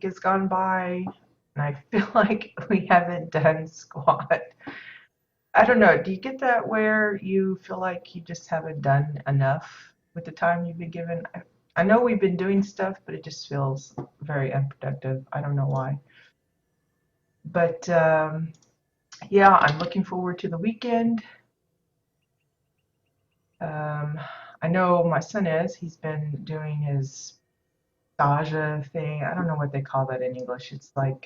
has gone by, and I feel like we haven't done squat. I don't know. Do you get that where you feel like you just haven't done enough with the time you've been given? I know we've been doing stuff, but it just feels very unproductive. I don't know why. But yeah, I'm looking forward to the weekend. Um, I know my son is. He's been doing his Daja thing. I don't know what they call that in English. It's like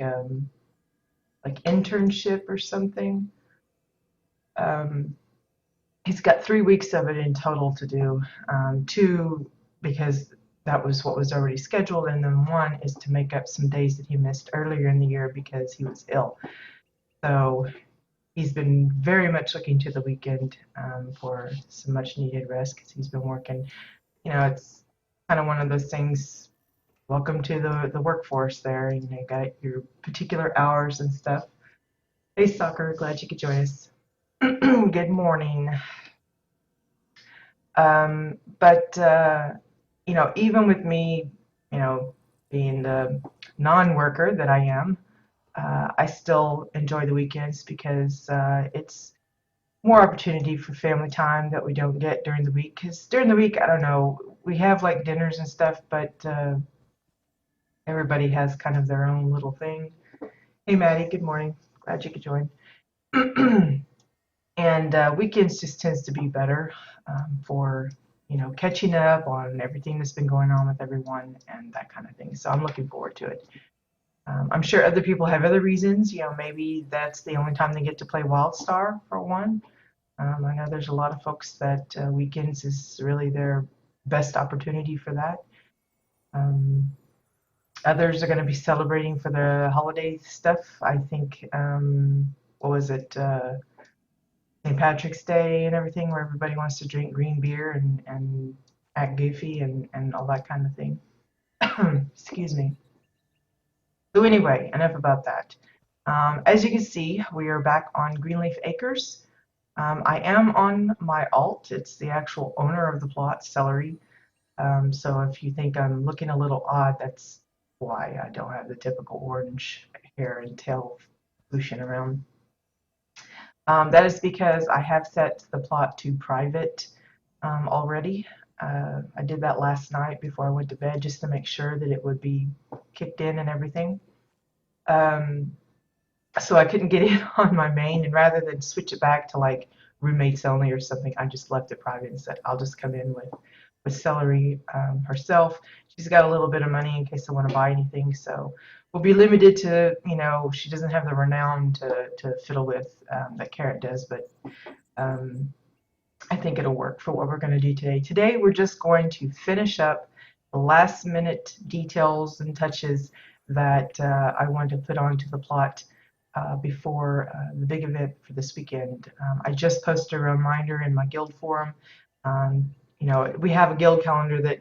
internship or something. Um, he's got 3 weeks of it in total to do. Two because that was what was already scheduled, and then one is to make up some days that he missed earlier in the year because he was ill. So he's been very much looking to the weekend for some much needed rest because he's been working. It's kind of one of those things. Welcome to the workforce there. You got your particular hours and stuff. Hey, Soccer, glad you could join us. Good morning. But even with me, you know, being the non-worker that I am, I still enjoy the weekends because it's more opportunity for family time that we don't get during the week. Because during the week, I don't know, we have like dinners and stuff, but everybody has kind of their own little thing. Hey, Maddie, good morning. Glad you could join. And weekends just tends to be better for catching up on everything that's been going on with everyone and that kind of thing. So I'm looking forward to it. I'm sure other people have other reasons. Maybe that's the only time they get to play WildStar for one. I know there's a lot of folks that weekends is really their best opportunity for that. Um, Others are going to be celebrating for the holiday stuff. I think, what was it? St. Patrick's Day and everything, where everybody wants to drink green beer and act goofy and all that kind of thing. Excuse me. So anyway, enough about that. As you can see, we are back on Greenleaf Acres. I am on my alt. It's the actual owner of the plot, Celery. So if you think I'm looking a little odd, that's why I don't have the typical orange hair and tail whooshing around. That is because I have set the plot to private already. I did that last night before I went to bed just to make sure that it would be kicked in and everything. Um, so I couldn't get it on my main, and rather than switch it back to like roommates only or something, I just left it private and said I'll just come in with Celery herself. She's got a little bit of money in case I want to buy anything, so we'll be limited to, she doesn't have the renown to fiddle with that Carrot does, but um, I think it'll work for what we're going to do today. Today we're just going to finish up the last minute details and touches that I wanted to put onto the plot before the big event for this weekend. I just posted a reminder in my guild forum. We have a guild calendar that,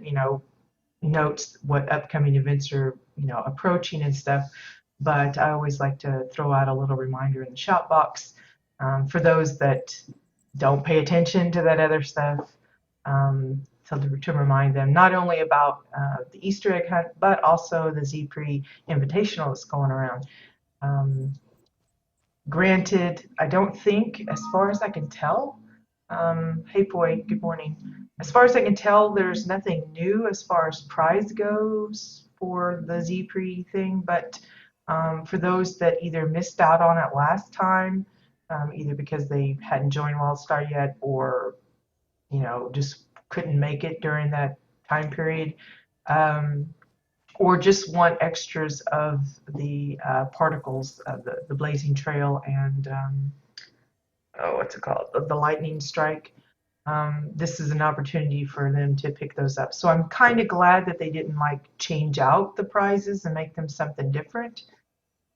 notes what upcoming events are, approaching and stuff. But I always like to throw out a little reminder in the shop box for those that don't pay attention to that other stuff. So to remind them not only about the Easter egg hunt, but also the Z-Pre Invitational that's going around. Granted, I don't think, as far as I can tell, hey boy, good morning. As far as I can tell, there's nothing new as far as prize goes for the Z-Pre thing, but for those that either missed out on it last time, either because they hadn't joined WildStar yet or, just couldn't make it during that time period, um, or just want extras of the particles of the Blazing Trail and what's it called? The Lightning Strike. This is an opportunity for them to pick those up. So I'm kind of glad that they didn't like change out the prizes and make them something different.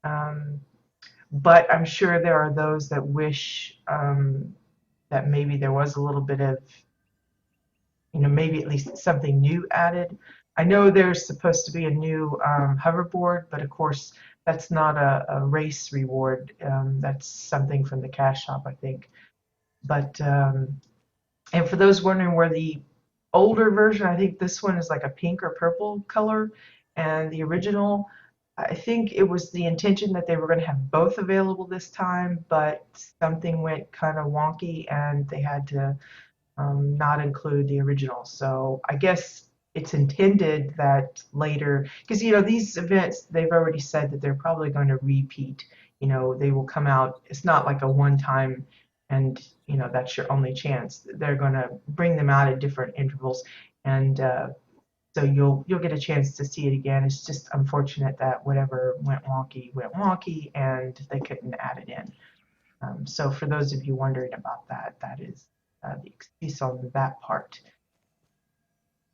But I'm sure there are those that wish that maybe there was a little bit of, maybe at least something new added. I know there's supposed to be a new hoverboard, but of course that's not a race reward. That's something from the cash shop, I think. But and for those wondering where the older version, I think this one is like a pink or purple color, and the original, I think it was the intention that they were going to have both available this time, but something went kind of wonky and they had to not include the original. So I guess it's intended that later, because these events, they've already said that they're probably going to repeat. They will come out. It's not like a one-time, and that's your only chance. They're going to bring them out at different intervals, and so you'll get a chance to see it again. It's just unfortunate that whatever went wonky, and they couldn't add it in. So for those of you wondering about that, that is the excuse on that part.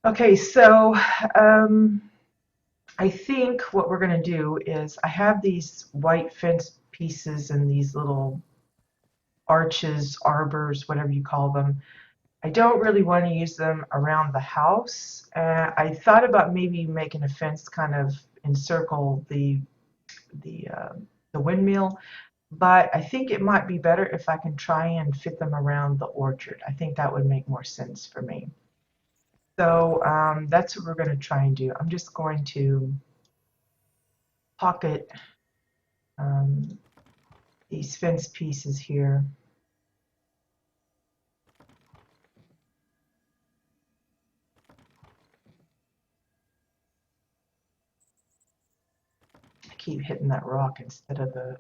Okay, so I think what we're going to do is I have these white fence pieces and these little arches, arbors, whatever you call them. I don't really want to use them around the house. I thought about maybe making a fence kind of encircle the uh, the windmill, but I think it might be better if I can try and fit them around the orchard. I think that would make more sense for me. So that's what we're going to try and do. I'm just going to pocket um, these fence pieces here. I keep hitting that rock instead of the...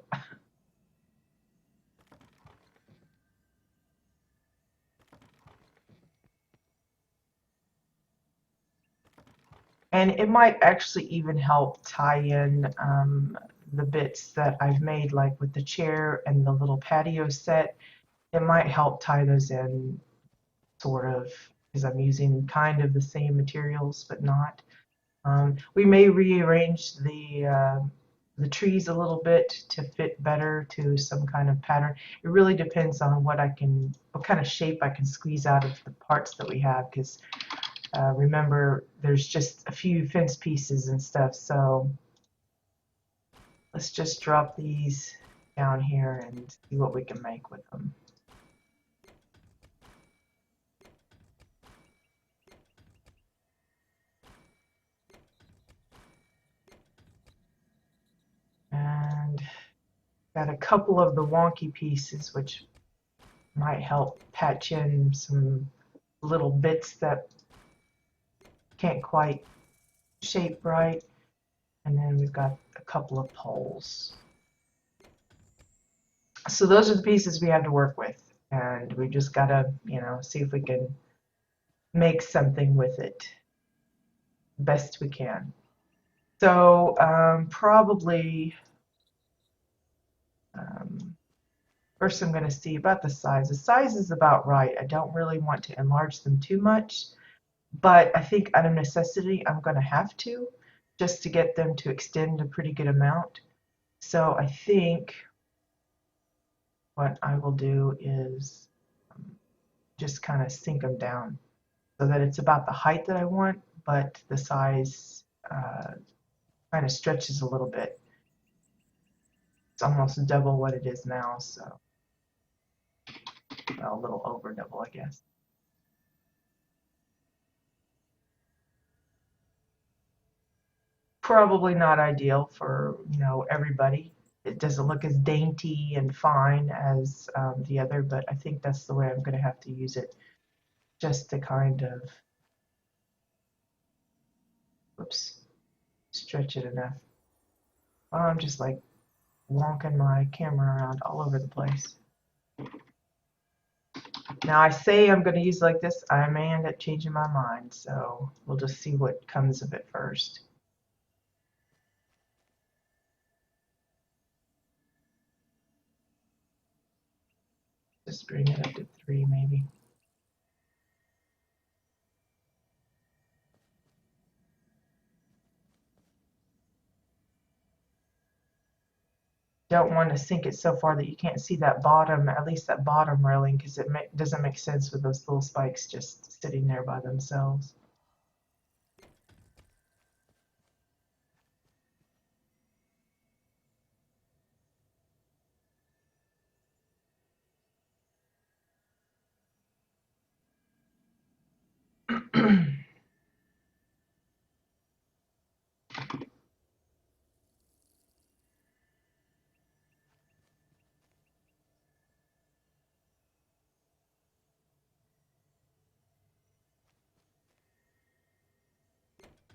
And it might actually even help tie in the bits that I've made, like with the chair and the little patio set. It might help tie those in, sort of, because I'm using kind of the same materials, but not. We may rearrange the trees a little bit to fit better to some kind of pattern. It really depends on what kind of shape I can squeeze out of the parts that we have, because remember, there's just a few fence pieces and stuff, so let's just drop these down here and see what we can make with them. And got a couple of the wonky pieces, which might help patch in some little bits that can't quite shape right. And then we've got a couple of poles. So those are the pieces we have to work with. And we just gotta, see if we can make something with it best we can. So probably first I'm going to see about the size. The size is about right. I don't really want to enlarge them too much, but I think out of necessity I'm going to have to, just to get them to extend a pretty good amount. So I think what I will do is just kind of sink them down so that it's about the height that I want, but the size kind of stretches a little bit. It's almost double what it is now, so well, a little over double, I guess. Probably not ideal for everybody. It doesn't look as dainty and fine as the other, but I think that's the way I'm going to have to use it, just to kind of, whoops, stretch it enough. I'm just like wonking my camera around all over the place. Now I say I'm going to use it like this, I may end up changing my mind, so we'll just see what comes of it first. Just bring it up to 3 maybe. Don't want to sink it so far that you can't see that bottom, at least that bottom railing, because it doesn't make sense with those little spikes just sitting there by themselves.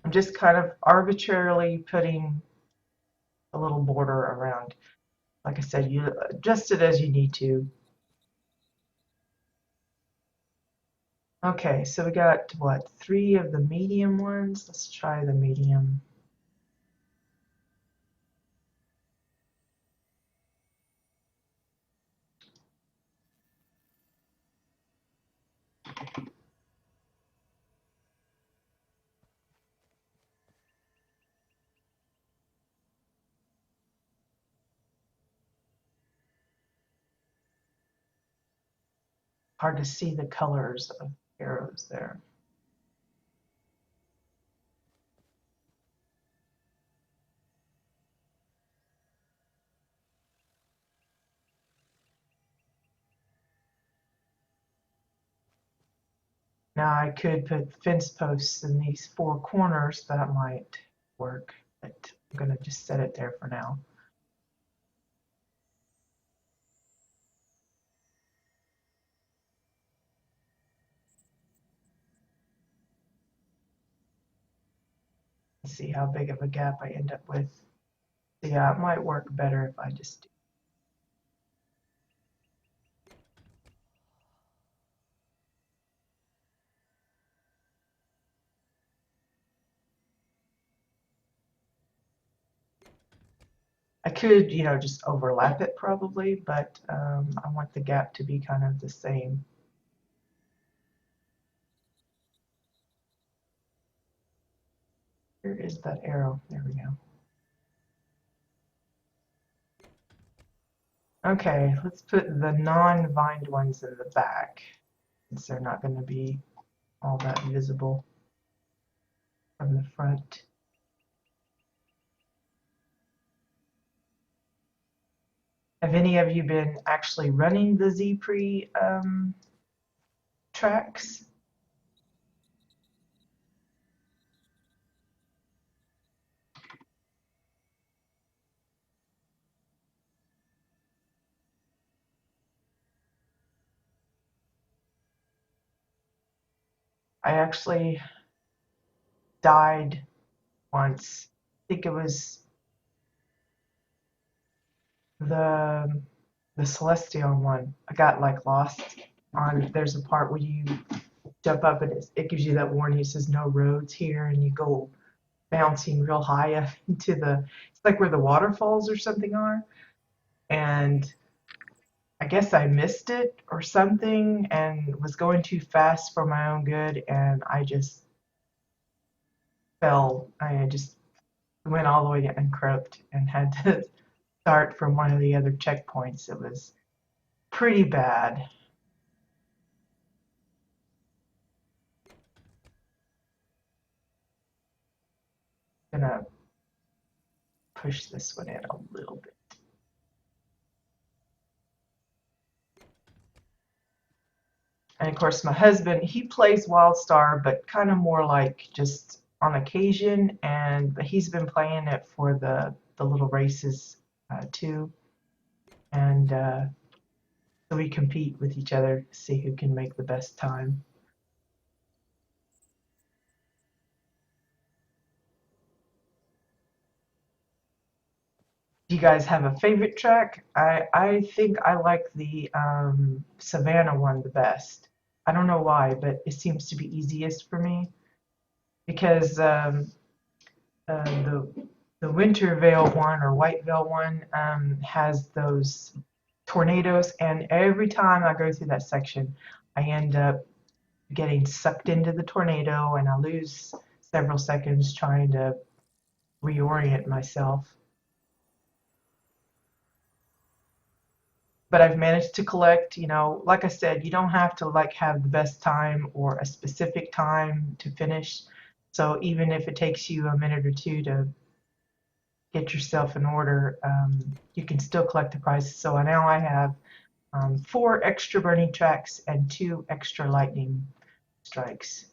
I'm just kind of arbitrarily putting a little border around. Like I said, you adjust it as you need to. Okay, so we got what, 3 of the medium ones? Let's try the medium. Hard to see the colors of arrows there. Now I could put fence posts in these 4 corners. That might work, but I'm going to just set it there for now. Let's see how big of a gap I end up with. So yeah, it might work better if I just do. I could, just overlap it probably, but I want the gap to be kind of the same. Where is that arrow? There we go. Okay, let's put the non-vined ones in the back, since they're not going to be all that visible from the front. Have any of you been actually running the ZPre tracks? I actually died once. I think it was the the Celestion one. I got like lost on. There's a part where you jump up and it gives you that warning. It says no roads here, and you go bouncing real high up into the. It's like where the waterfalls or something are, and I guess I missed it or something and was going too fast for my own good, and I just fell. I just went all the way to uncroaked and had to start from one of the other checkpoints. It was pretty bad. Gonna push this one in a little bit. And of course, my husband, he plays WildStar, but kind of more like just on occasion. And but he's been playing it for the little races too. And so we compete with each other to see who can make the best time. Do you guys have a favorite track? I think I like the Savannah one the best. I don't know why, but it seems to be easiest for me because the Winter Veil one or White Veil one has those tornadoes, and every time I go through that section, I end up getting sucked into the tornado, and I lose several seconds trying to reorient myself. But I've managed to collect, like I said, you don't have to like have the best time or a specific time to finish. So even if it takes you a minute or two to get yourself in order, you can still collect the prizes. So now I have 4 extra burning tracks and 2 extra lightning strikes.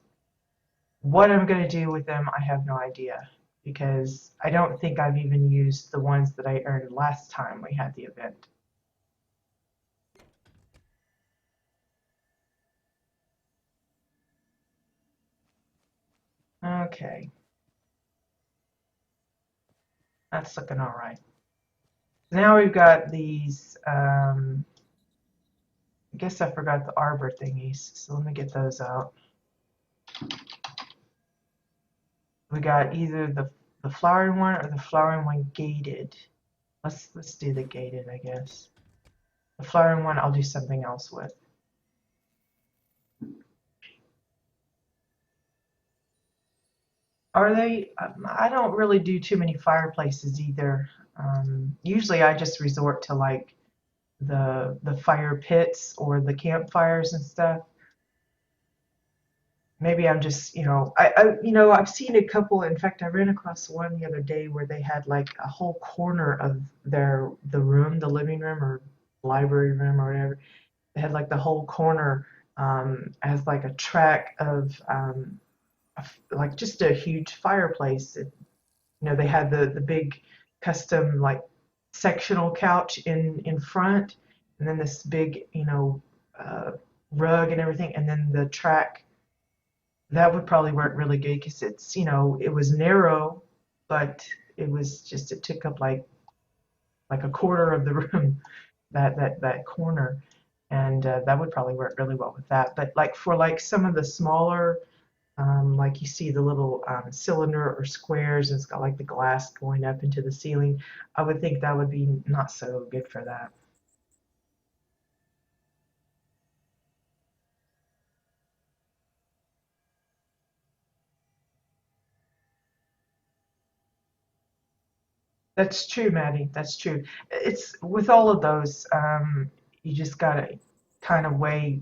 What I'm going to do with them, I have no idea because I don't think I've even used the ones that I earned last time we had the event. Okay. That's looking all right. Now we've got these, I guess I forgot the arbor thingies, so let me get those out. We got either the flowering one or the flowering one gated. Let's do the gated, I guess. The flowering one I'll do something else with. Are they? I don't really do too many fireplaces either. Usually I just resort to like the fire pits or the campfires and stuff. Maybe I'm just, I've seen a couple. In fact, I ran across one the other day where they had like a whole corner of the room, the living room or library room or whatever. They had like the whole corner as like a track of like just a huge fireplace. They had the big custom like sectional couch in front, and then this big uh, rug and everything, and then the track. That would probably work really good because it was narrow, but it took up like a quarter of the room, that corner, and that would probably work really well with that. But like for like some of the smaller, like you see the little cylinder or squares, and it's got like the glass going up into the ceiling. I would think that would be not so good for that. That's true, Maddie. That's true. It's with all of those, you just gotta kind of weigh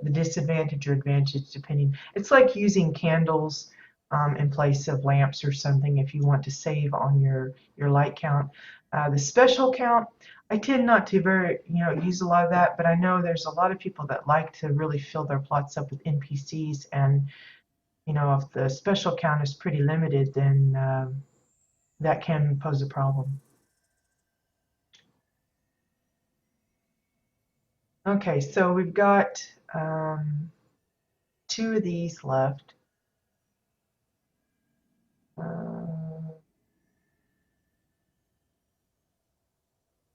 the disadvantage or advantage depending. It's like using candles in place of lamps or something if you want to save on your light count. The special count, I tend not to use a lot of that, but I know there's a lot of people that like to really fill their plots up with NPCs, and if the special count is pretty limited, then that can pose a problem. Okay, so we've got two of these left. Uh,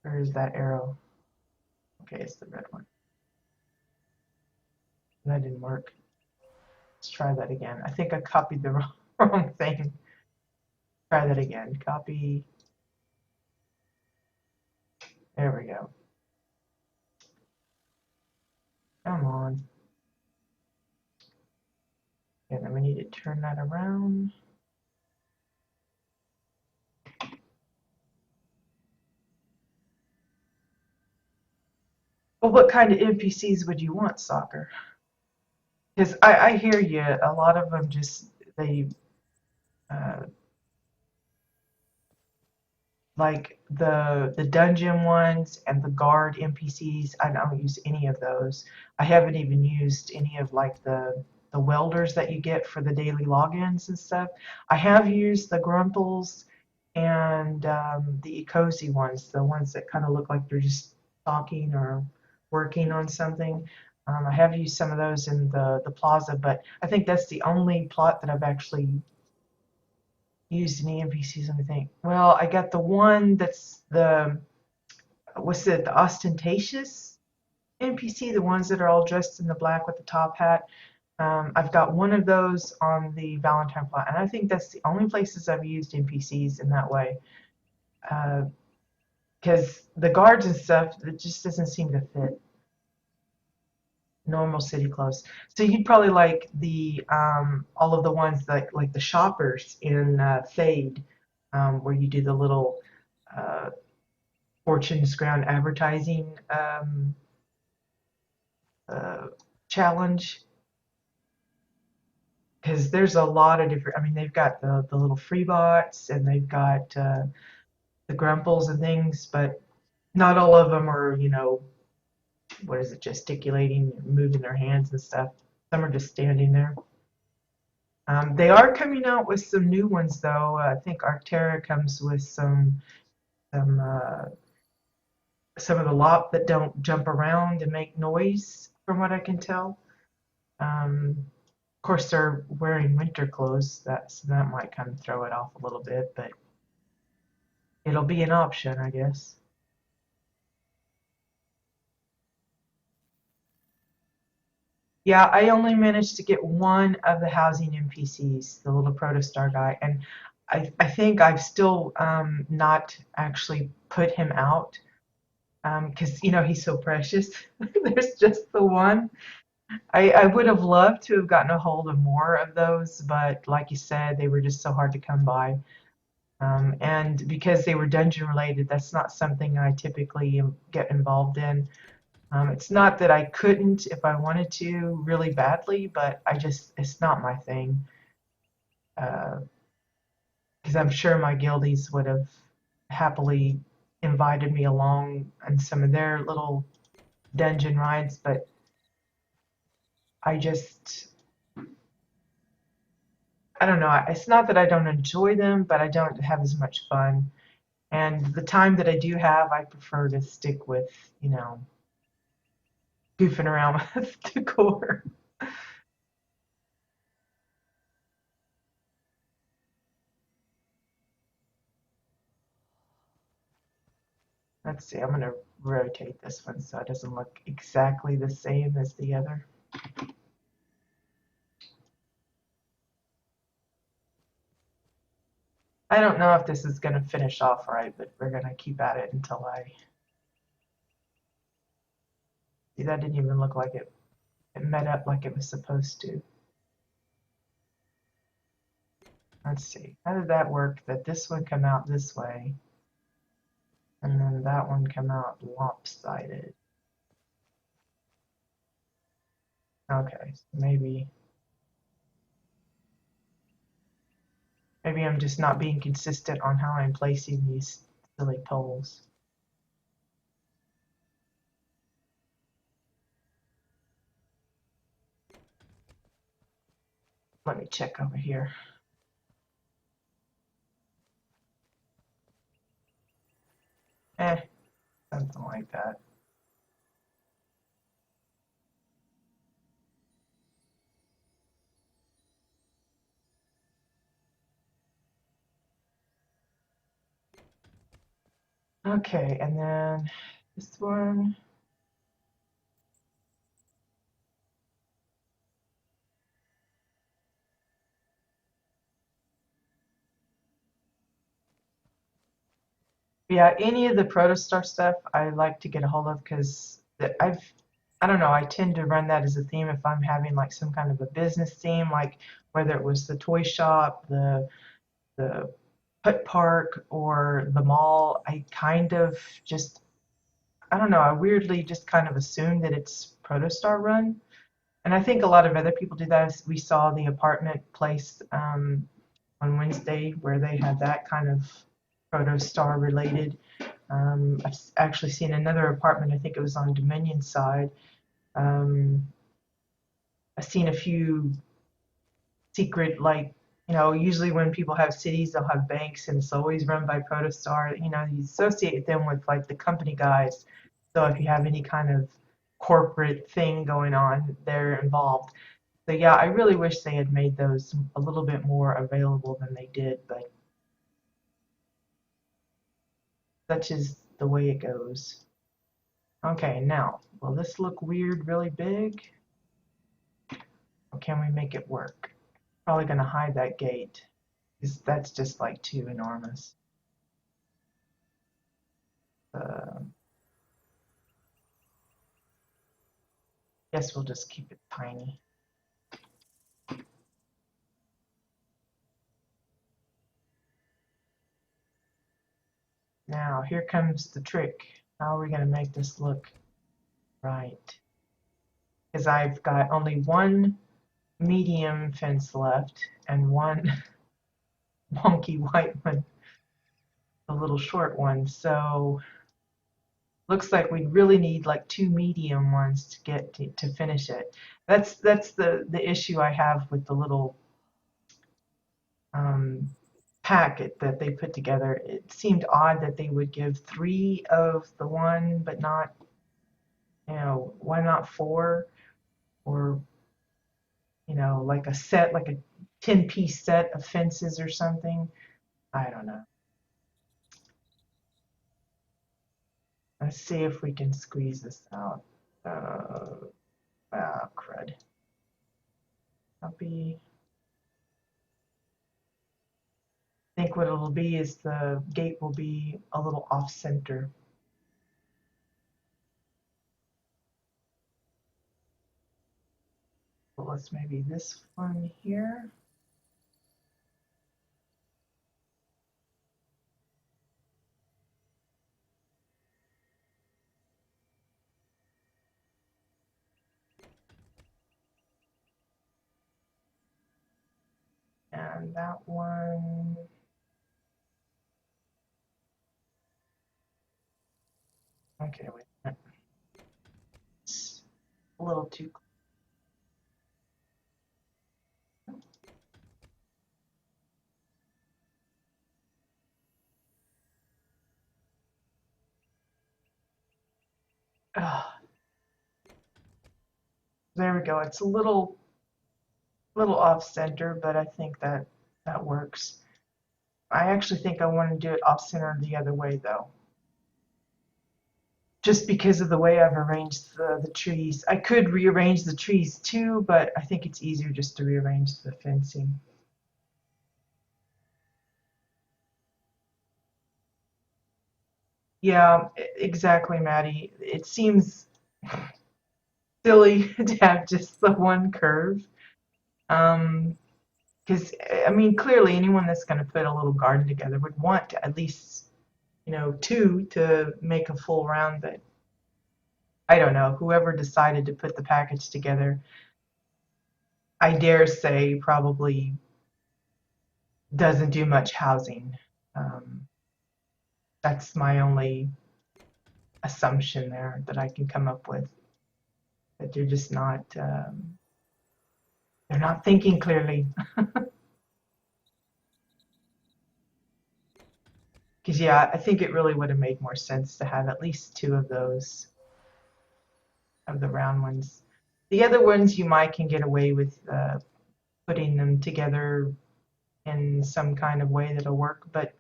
where is that arrow? Okay, it's the red one. That didn't work. Let's try that again. I think I copied the wrong thing. Try that again. Copy. There we go. Come on. And then we need to turn that around. Well, what kind of NPCs would you want, Soccer? Because I hear you. A lot of them they uh, like the dungeon ones and the guard NPCs. I don't use any of those. I haven't even used any of like the welders that you get for the daily logins and stuff. I have used the grumples and the cozy ones, the ones that kind of look like they're just talking or working on something. I have used some of those in the plaza, but I think that's the only plot that I've actually used any NPCs. I think. Well, I got the one that's what's it, the ostentatious NPC, the ones that are all dressed in the black with the top hat. I've got one of those on the Valentine plot, and I think that's the only places I've used NPCs in that way. Because the guards and stuff, it just doesn't seem to fit normal city clothes. So you'd probably like the all of the ones like the shoppers in Fade, where you do the little uh, Fortune's Ground advertising uh, challenge. Because there's a lot of different. I mean, they've got the little free bots and they've got the grumples and things, but not all of them are what is it, gesticulating, moving their hands and stuff. Some are just standing there. They are coming out with some new ones though. I think Arctera comes with some some of the lot that don't jump around and make noise, from what I can tell. Of course, they're wearing winter clothes, so that might kind of throw it off a little bit. But it'll be an option, I guess. Yeah, I only managed to get one of the housing NPCs, the little protostar guy, and I think I've still not actually put him out because he's so precious. There's just the one. I would have loved to have gotten a hold of more of those, but like you said, they were just so hard to come by. And because they were dungeon related, that's not something I typically get involved in. It's not that I couldn't if I wanted to really badly, but it's not my thing. Because I'm sure my guildies would have happily invited me along on some of their little dungeon rides, but I just, I don't know. It's not that I don't enjoy them, but I don't have as much fun. And the time that I do have, I prefer to stick with, you know, goofing around with decor. Let's see, I'm going to rotate this one so it doesn't look exactly the same as the other. I don't know if this is going to finish off right, but we're going to keep at it until I see. That didn't even look like it met up like it was supposed to. Let's see, how did that work that this one come out this way and then that one come out lopsided? Okay, so maybe I'm just not being consistent on how I'm placing these silly poles. Let me check over here. Eh, something like that. Okay, and then this one. Yeah, any of the protostar stuff I like to get a hold of because I don't know, I tend to run that as a theme if I'm having like some kind of a business theme, like whether it was the toy shop, the put park, or the mall. I kind of just, I don't know, I weirdly just kind of assume that it's protostar run. And I think a lot of other people do that. We saw the apartment place on Wednesday where they had that kind of protostar related. I've actually seen another apartment, I think it was on Dominion side. Um, I've seen a few secret, like, usually when people have cities, they'll have banks, and it's always run by Protostar. You associate them with like the company guys. So if you have any kind of corporate thing going on, they're involved. So yeah, I really wish they had made those a little bit more available than they did, but such is the way it goes. Okay, now, will this look weird really big? Or can we make it work? Probably going to hide that gate because that's just like too enormous. Uh, Guess we'll just keep it tiny. Now, here comes the trick. How are we going to make this look right? Because I've got only one medium fence left and one wonky white one, a little short one. So looks like we really need like two medium ones to get to finish it. That's the issue I have with the little um, packet that they put together. It seemed odd that they would give three of the one, but not, why not four? Or, like a set, like a 10-piece set of fences or something. I don't know. Let's see if we can squeeze this out. Crud. Copy. I think what it'll be is the gate will be a little off center. So let's maybe this one here. And that one. Okay, wait a minute. It's a little too close. There we go. It's a little off center, but I think that works. I actually think I want to do it off center the other way though. Just because of the way I've arranged the trees. I could rearrange the trees too, but I think it's easier just to rearrange the fencing. Yeah, exactly, Maddie. It seems silly to have just the one curve. Because I mean, clearly anyone that's going to put a little garden together would want at least, two to make a full round. But I don't know, whoever decided to put the package together, I dare say probably doesn't do much housing. Um, that's my only assumption there that I can come up with. That they're just not, they're not thinking clearly. Because yeah, I think it really would have made more sense to have at least two of those, of the round ones. The other ones you might can get away with putting them together in some kind of way that'll work, but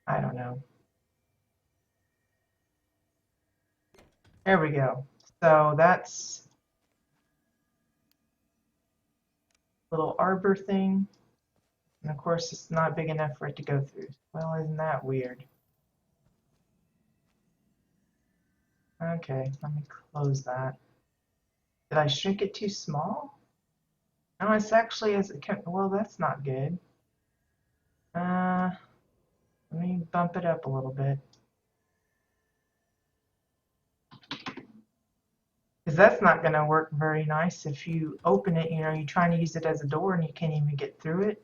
I don't know. There we go. So that's a little arbor thing. And of course, it's not big enough for it to go through. Well, isn't that weird? Okay, let me close that. Did I shrink it too small? No, it's actually as it can. Well, that's not good. Let me bump it up a little bit. Because that's not going to work very nice if you open it, you're trying to use it as a door and you can't even get through it.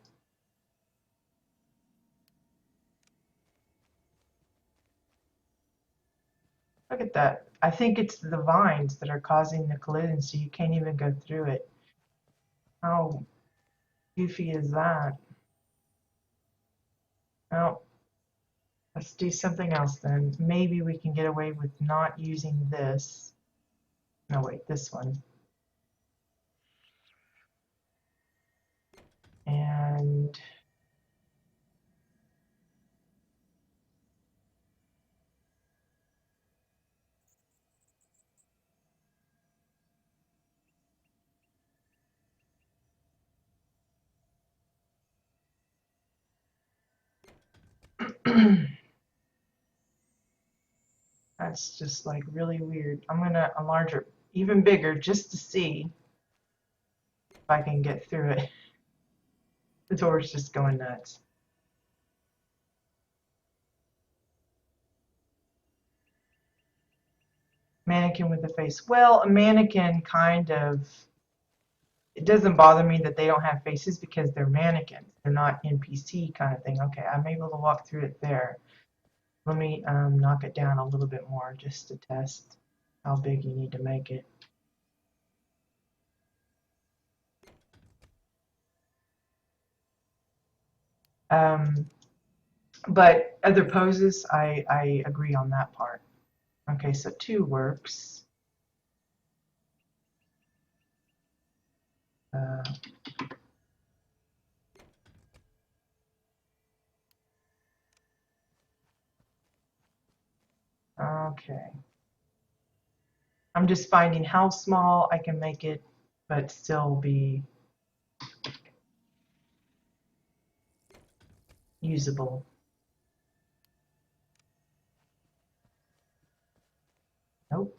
Look at that. I think it's the vines that are causing the collision, so you can't even go through it. How goofy is that? Well, let's do something else then. Maybe we can get away with not using this. No, wait, this one. And that's just like really weird. I'm going to enlarge it even bigger just to see if I can get through it. The door's just going nuts. Mannequin with a face. Well, a mannequin kind of, it doesn't bother me that they don't have faces because they're mannequins. They're not NPC kind of thing. Okay, I'm able to walk through it there. Let me knock it down a little bit more just to test how big you need to make it. But other poses, I agree on that part. Okay, so 2 works. Okay. I'm just finding how small I can make it, but still be usable. Nope.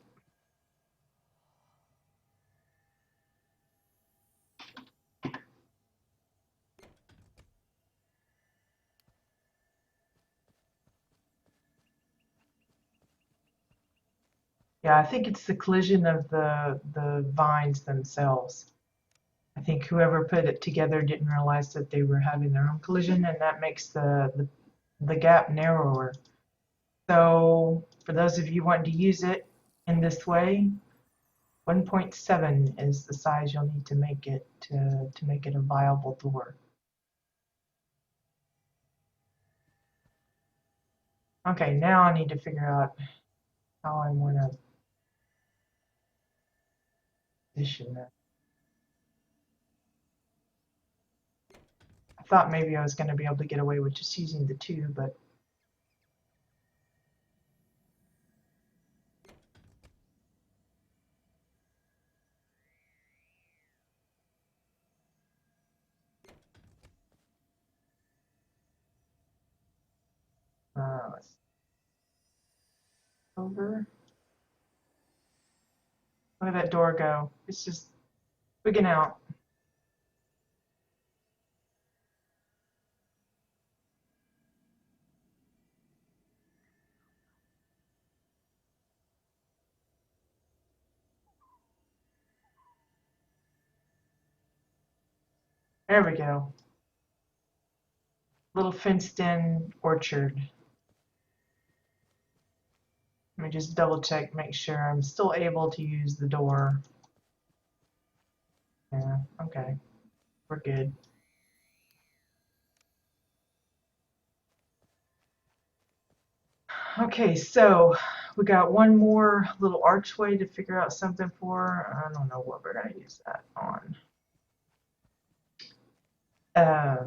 Yeah, I think it's the collision of the vines themselves. I think whoever put it together didn't realize that they were having their own collision, and that makes the gap narrower. So for those of you wanting to use it in this way, 1.7 is the size you'll need to make it to make it a viable door. Okay, now I need to figure out how I want to position that. I thought maybe I was going to be able to get away with just using the two, but let's over. Look at that door go. It's just wigging out. There we go. Little fenced-in orchard. Let me just double check, make sure I'm still able to use the door. Yeah, okay, we're good. Okay, so we got one more little archway to figure out something for. I don't know what we're gonna use that on. I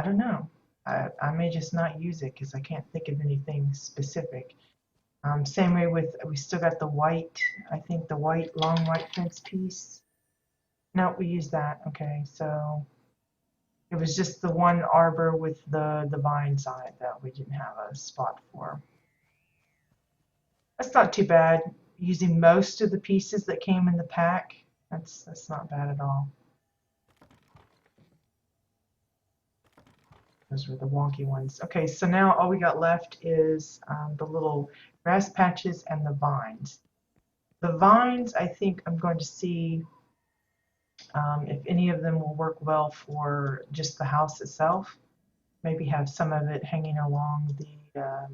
don't know. I may just not use it because I can't think of anything specific. Same way with, we still got the white, I think the white, long white fence piece. No, we used that. Okay, so it was just the one arbor with the vines on it that we didn't have a spot for. That's not too bad. Using most of the pieces that came in the pack, that's not bad at all. Those were the wonky ones. Okay, so now all we got left is the little grass patches and the vines. The vines, I think I'm going to see if any of them will work well for just the house itself. Maybe have some of it hanging along the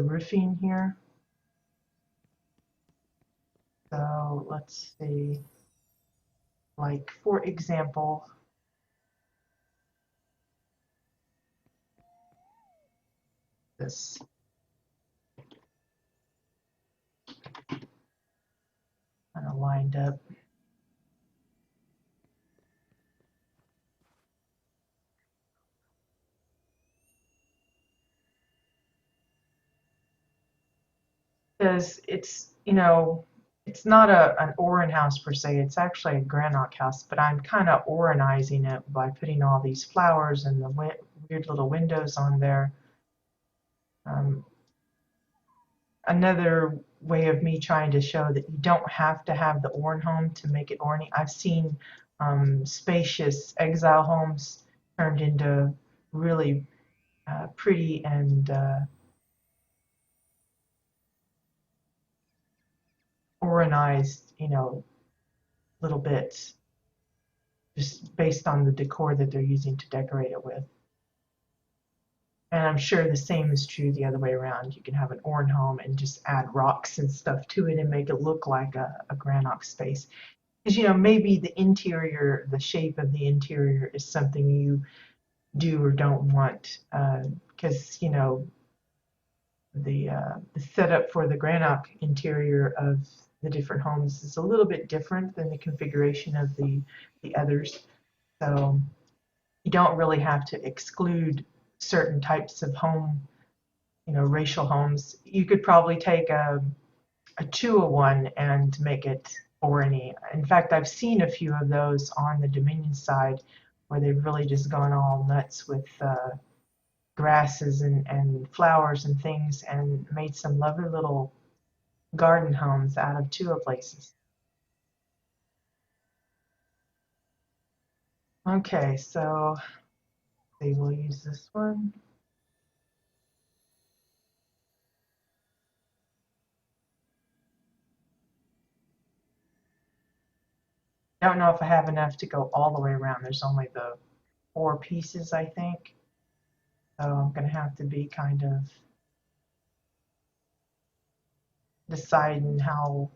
roofing here. So let's see, like for example, this. Kind of lined up. Because it's, you know, it's not an Oran house per se, it's actually a granite house, but I'm kind of Oranizing it by putting all these flowers and the weird little windows on there. Um, Another way of me trying to show that you don't have to have the Oran home to make it Orny. I've seen spacious exile homes turned into really pretty and Oranized, you know, little bits, just based on the decor that they're using to decorate it with. And I'm sure the same is true the other way around. You can have an Oran home and just add rocks and stuff to it and make it look like a granite space. Because, you know, maybe the interior, the shape of the interior is something you do or don't want. Because, you know, the setup for the granite interior of the different homes is a little bit different than the configuration of the others. So you don't really have to exclude certain types of home, racial homes. You could probably take a 2-of-1 and make it 4-any. In fact, I've seen a few of those on the Dominion side where they've really just gone all nuts with grasses and flowers and things and made some lovely little garden homes out of 2-of-places. Okay, so they will use this one. I don't know if I have enough to go all the way around. There's only the 4 pieces, I think. So I'm going to have to be kind of deciding how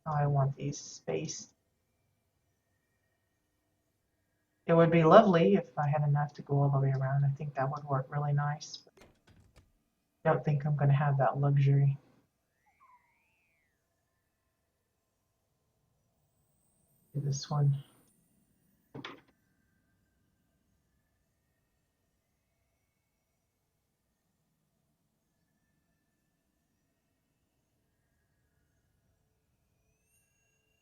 I want these spaced. It would be lovely if I had enough to go all the way around. I think that would work really nice. But I don't think I'm going to have that luxury. Do this one.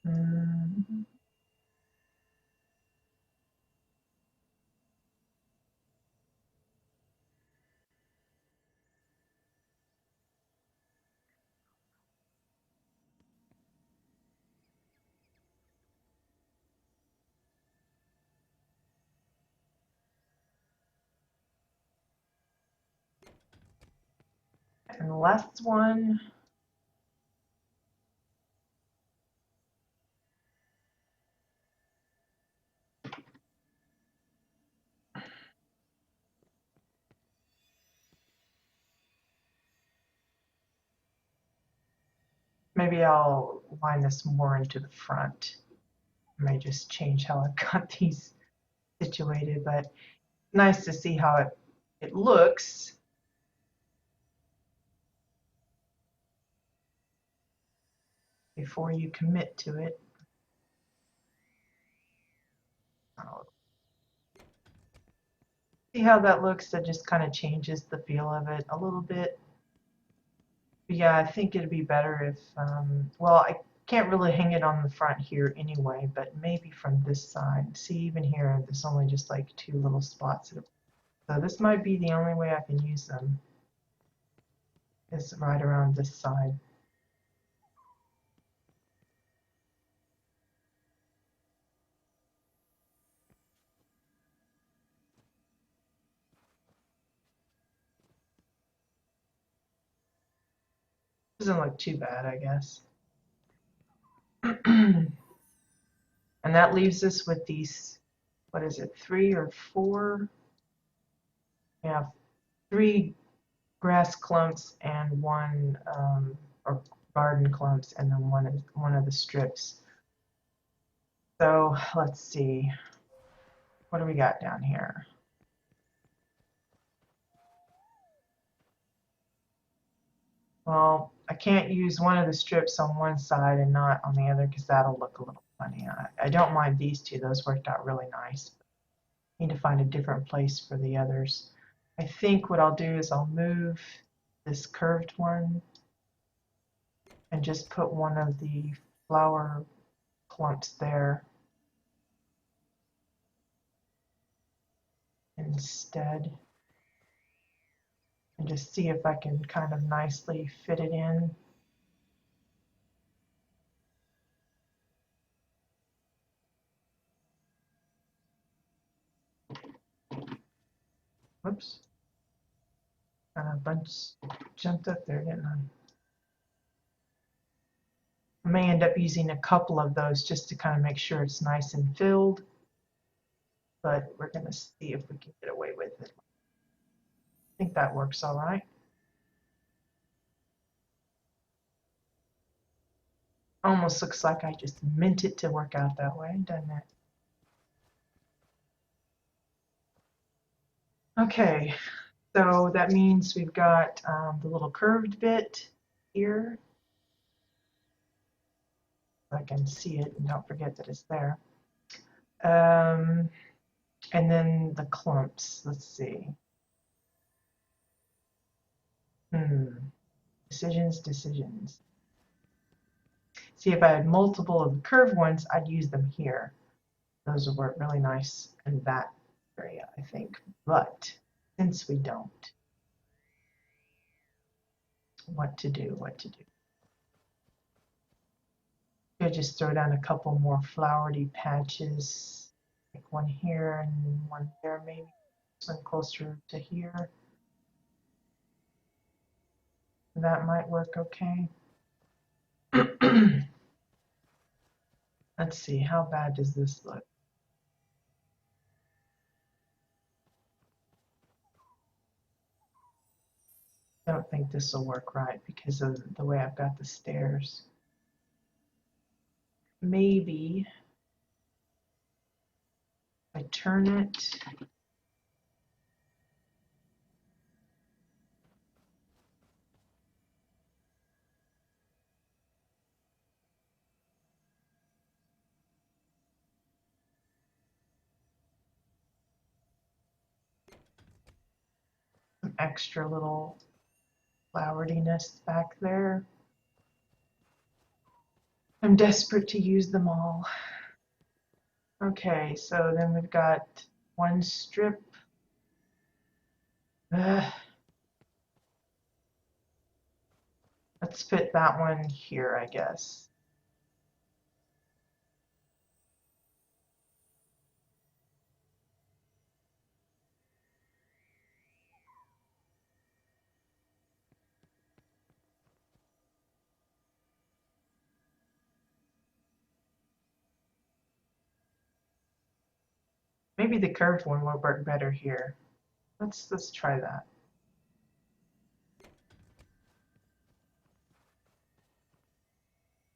Mm-hmm. And the last one. Maybe I'll line this more into the front. I may just change how I've got these situated, but nice to see how it looks. Before you commit to it. See how that looks? That just kind of changes the feel of it a little bit. But yeah, I think it'd be better if, well, I can't really hang it on the front here anyway, but maybe from this side. See, even here, there's only just like 2 little spots. So this might be the only way I can use them, is right around this side. Doesn't look too bad, I guess. And that leaves us with these, what is it, 3 or 4? Yeah, 3 grass clumps and 1 or garden clumps, and then one of the strips. So let's see, what do we got down here? Well, I can't use one of the strips on one side and not on the other because that'll look a little funny. I don't mind these 2; those worked out really nice. Need to find a different place for the others. I think what I'll do is I'll move this curved one and just put one of the flower clumps there instead, and just see if I can kind of nicely fit it in. Whoops. A bunch jumped up there, didn't I? I may end up using a couple of those just to kind of make sure it's nice and filled, but we're going to see if we can get away with it. I think that works all right. Almost looks like I just meant it to work out that way, doesn't it? Okay, so that means we've got the little curved bit here. I can see it and don't forget that it's there. And then the clumps, let's see. Decisions. See, if I had multiple of the curved ones, I'd use them here. Those would work really nice in that area, I think. But since we don't, what to do? Could just throw down a couple more flowery patches, like one here and one there, maybe. This one closer to here. That might work okay. Let's see, how bad does this look? I don't think this will work right because of the way I've got the stairs. Maybe I turn it. Some extra little floweriness back there. I'm desperate to use them all. Okay, so then we've got one strip. Ugh. Let's fit that one here, I guess. Maybe the curved one will work better here. Let's try that.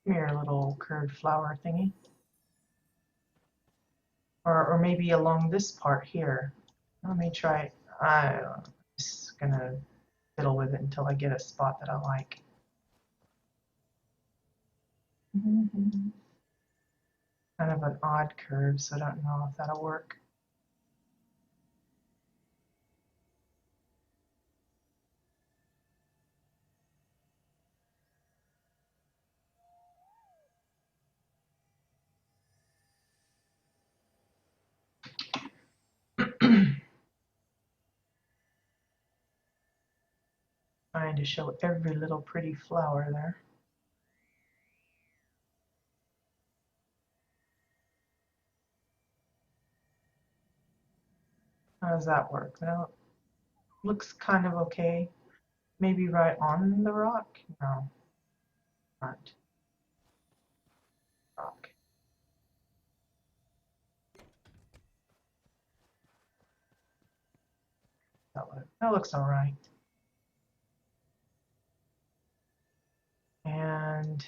Come here, little curved flower thingy. Or maybe along this part here. Let me try. I'm just gonna fiddle with it until I get a spot that I like. Kind of an odd curve, so I don't know if that'll work. Trying to show every little pretty flower there. How does that work? Well, looks kind of okay. Maybe right on the rock? No, not rock. That looks all right. And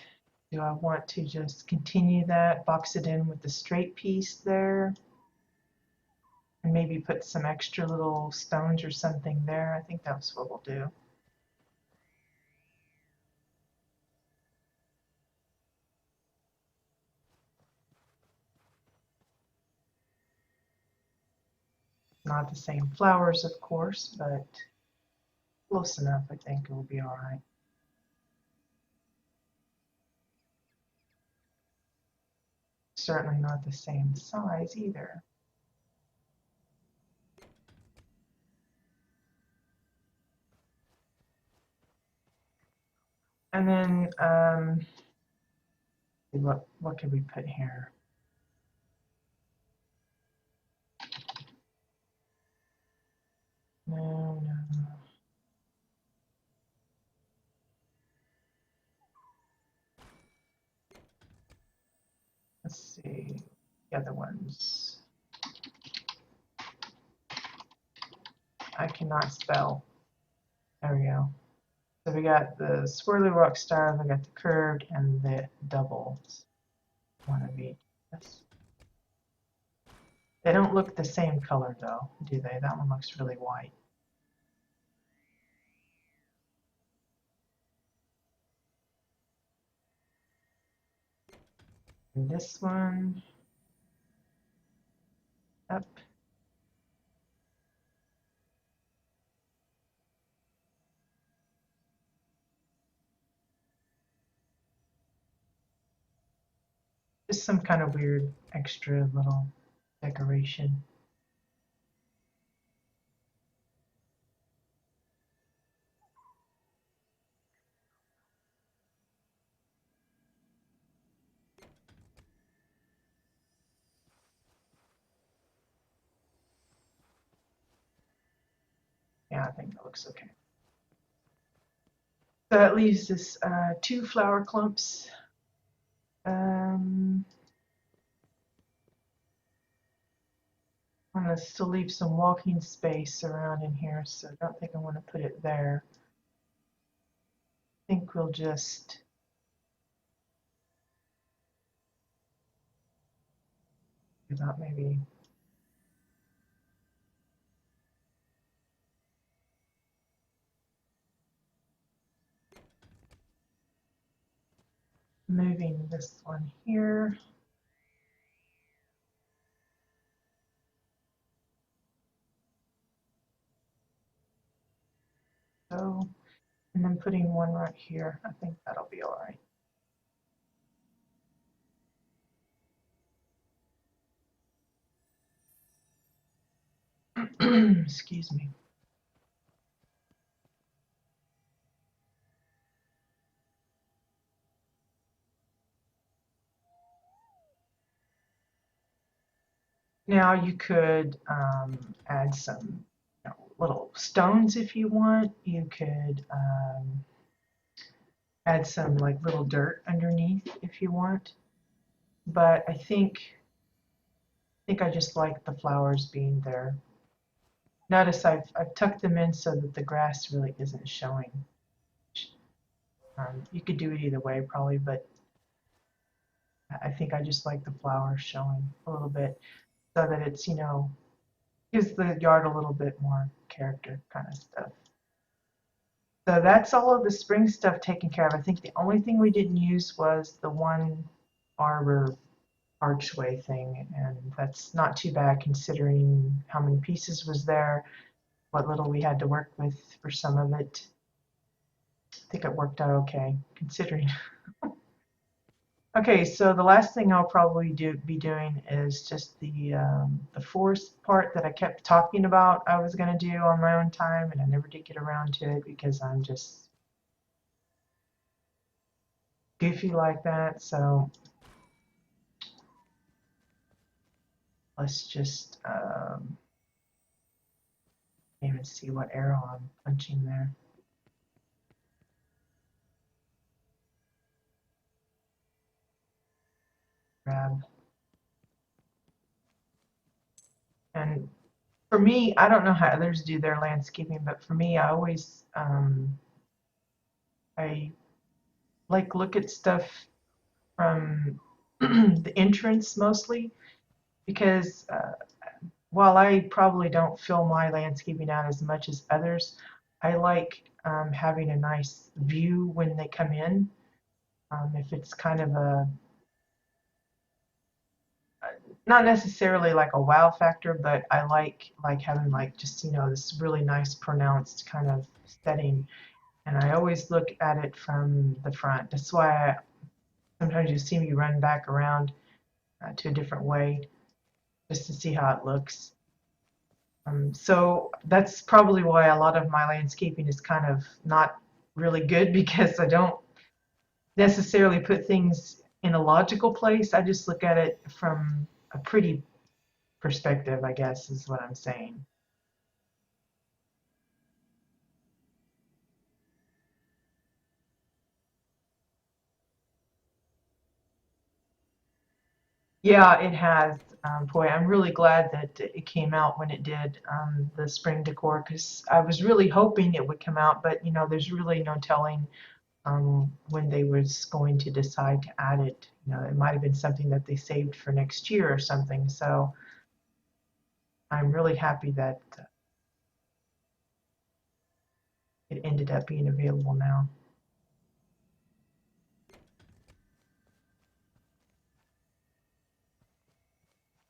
do I want to just continue that, box it in with the straight piece there? And maybe put some extra little stones or something there. I think that's what we'll do. Not the same flowers, of course, but close enough. I think it will be all right. Certainly not the same size either. And then what can we put here? No. Let's see the other ones. I cannot spell. There we go. So we got the swirly rock star, we got the curved, and the doubles. One of each. Yes. They don't look the same color though, do they? That one looks really white. And this one up. Just some kind of weird extra little decoration. Yeah, I think that looks okay. So that leaves us 2 flower clumps. I'm going to still leave some walking space around in here, so I don't think I want to put it there. I think we'll just do that maybe. Moving this one here. So, and then putting one right here. I think that'll be all right. Excuse me. Now you could add some little stones if you want. You could add some like little dirt underneath if you want. But I think I just like the flowers being there. Notice I've tucked them in so that the grass really isn't showing. You could do it either way probably, but I think I just like the flowers showing a little bit so that it's, gives the yard a little bit more character kind of stuff. So that's all of the spring stuff taken care of. I think the only thing we didn't use was the one arbor archway thing, and that's not too bad considering how many pieces was there, what little we had to work with for some of it. I think it worked out okay considering. Okay, so the last thing I'll probably be doing is just the forest part that I kept talking about I was going to do on my own time, and I never did get around to it because I'm just goofy like that. So let's just even see what arrow I'm punching there. Grab. And for me, I don't know how others do their landscaping, but for me, I always I like look at stuff from the entrance mostly because while I probably don't fill my landscaping out as much as others, I like having a nice view when they come in. If it's kind of not necessarily like a wow factor, but I like having like just this really nice pronounced kind of setting, and I always look at it from the front. That's why sometimes you see me run back around to a different way just to see how it looks. So that's probably why a lot of my landscaping is kind of not really good because I don't necessarily put things in a logical place. I just look at it from a pretty perspective, I guess, is what I'm saying. Yeah, it has. Boy, I'm really glad that it came out when it did, the spring decor, because I was really hoping it would come out, but there's really no telling when they was going to decide to add it. It might have been something that they saved for next year or something. So I'm really happy that it ended up being available now.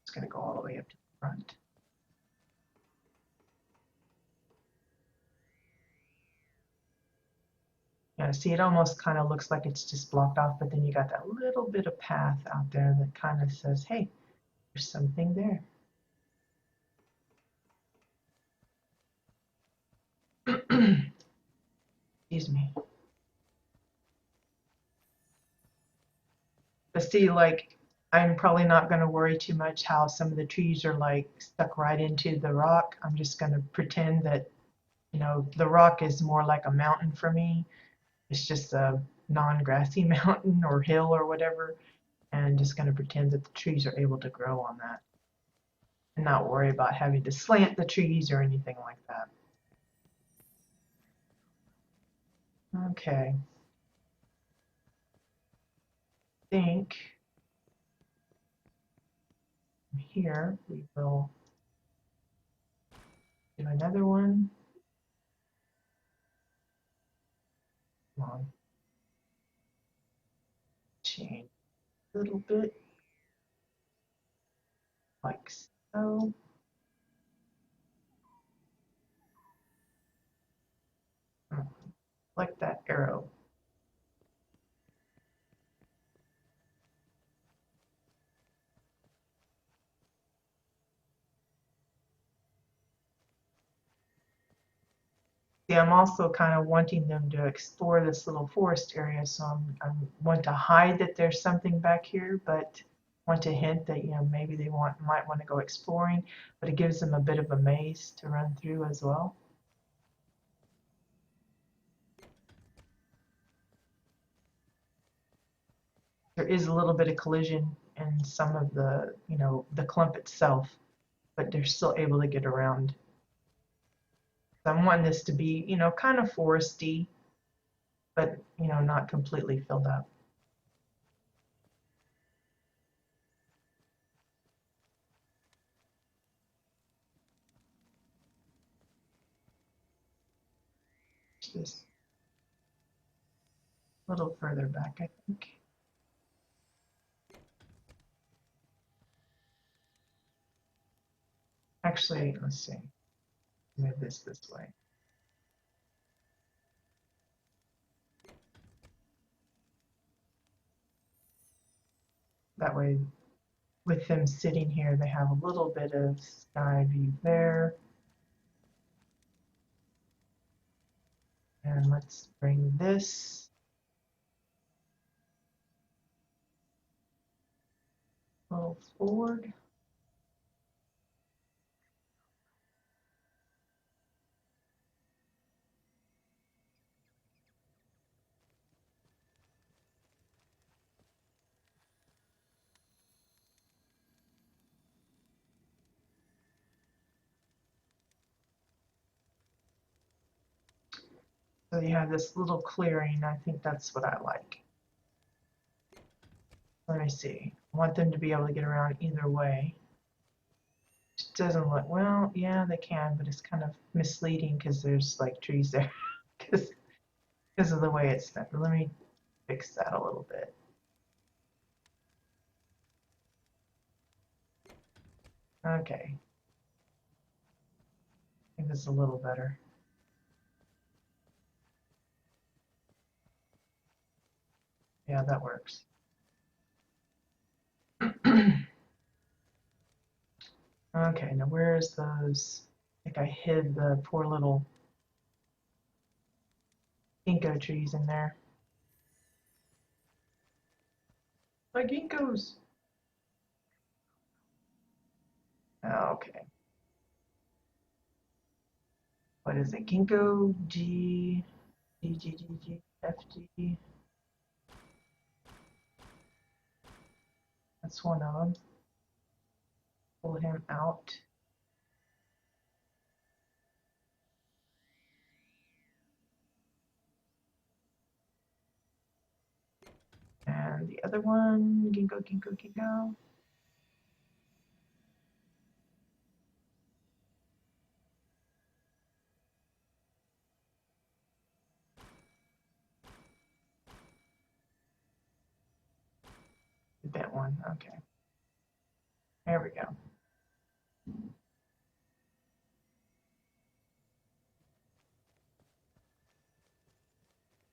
It's going to go all the way up to the front. Yeah, see, it almost kind of looks like it's just blocked off, but then you got that little bit of path out there that kind of says, hey, there's something there. Excuse me. But see, like, I'm probably not going to worry too much how some of the trees are like stuck right into the rock. I'm just going to pretend that, you know, the rock is more like a mountain for me. It's just a non-grassy mountain or hill or whatever. And just going to pretend that the trees are able to grow on that and not worry about having to slant the trees or anything like that. Okay. I think here we will do another one. Come on. Change a little bit like so. Like that arrow. See, I'm also kind of wanting them to explore this little forest area, so I want to hide that there's something back here, but want to hint that, you know, maybe they might want to go exploring, but it gives them a bit of a maze to run through as well. There is a little bit of collision in some of the, you know, the clump itself, but they're still able to get around. So I'm wanting this to be, you know, kind of foresty, but, you know, not completely filled up. Just a little further back, I think. Actually, let's see. Move this way. That way, with them sitting here, they have a little bit of sky view there. And let's bring this a little forward. So you have this little clearing. I think that's what I like. Let me see. I want them to be able to get around either way. It doesn't look, well, yeah, they can, but it's kind of misleading because there's like trees there because of the way it's set. Let me fix that a little bit. Okay. I think this is a little better. Yeah, that works. Okay, now where's those? I think I hid the poor little ginkgo trees in there. My ginkgos! Okay. What is it? Ginkgo G G G G G F G. That's one of them. Pull him out. And the other one, ginkgo, ginkgo, ginkgo. The bent one, okay. There we go.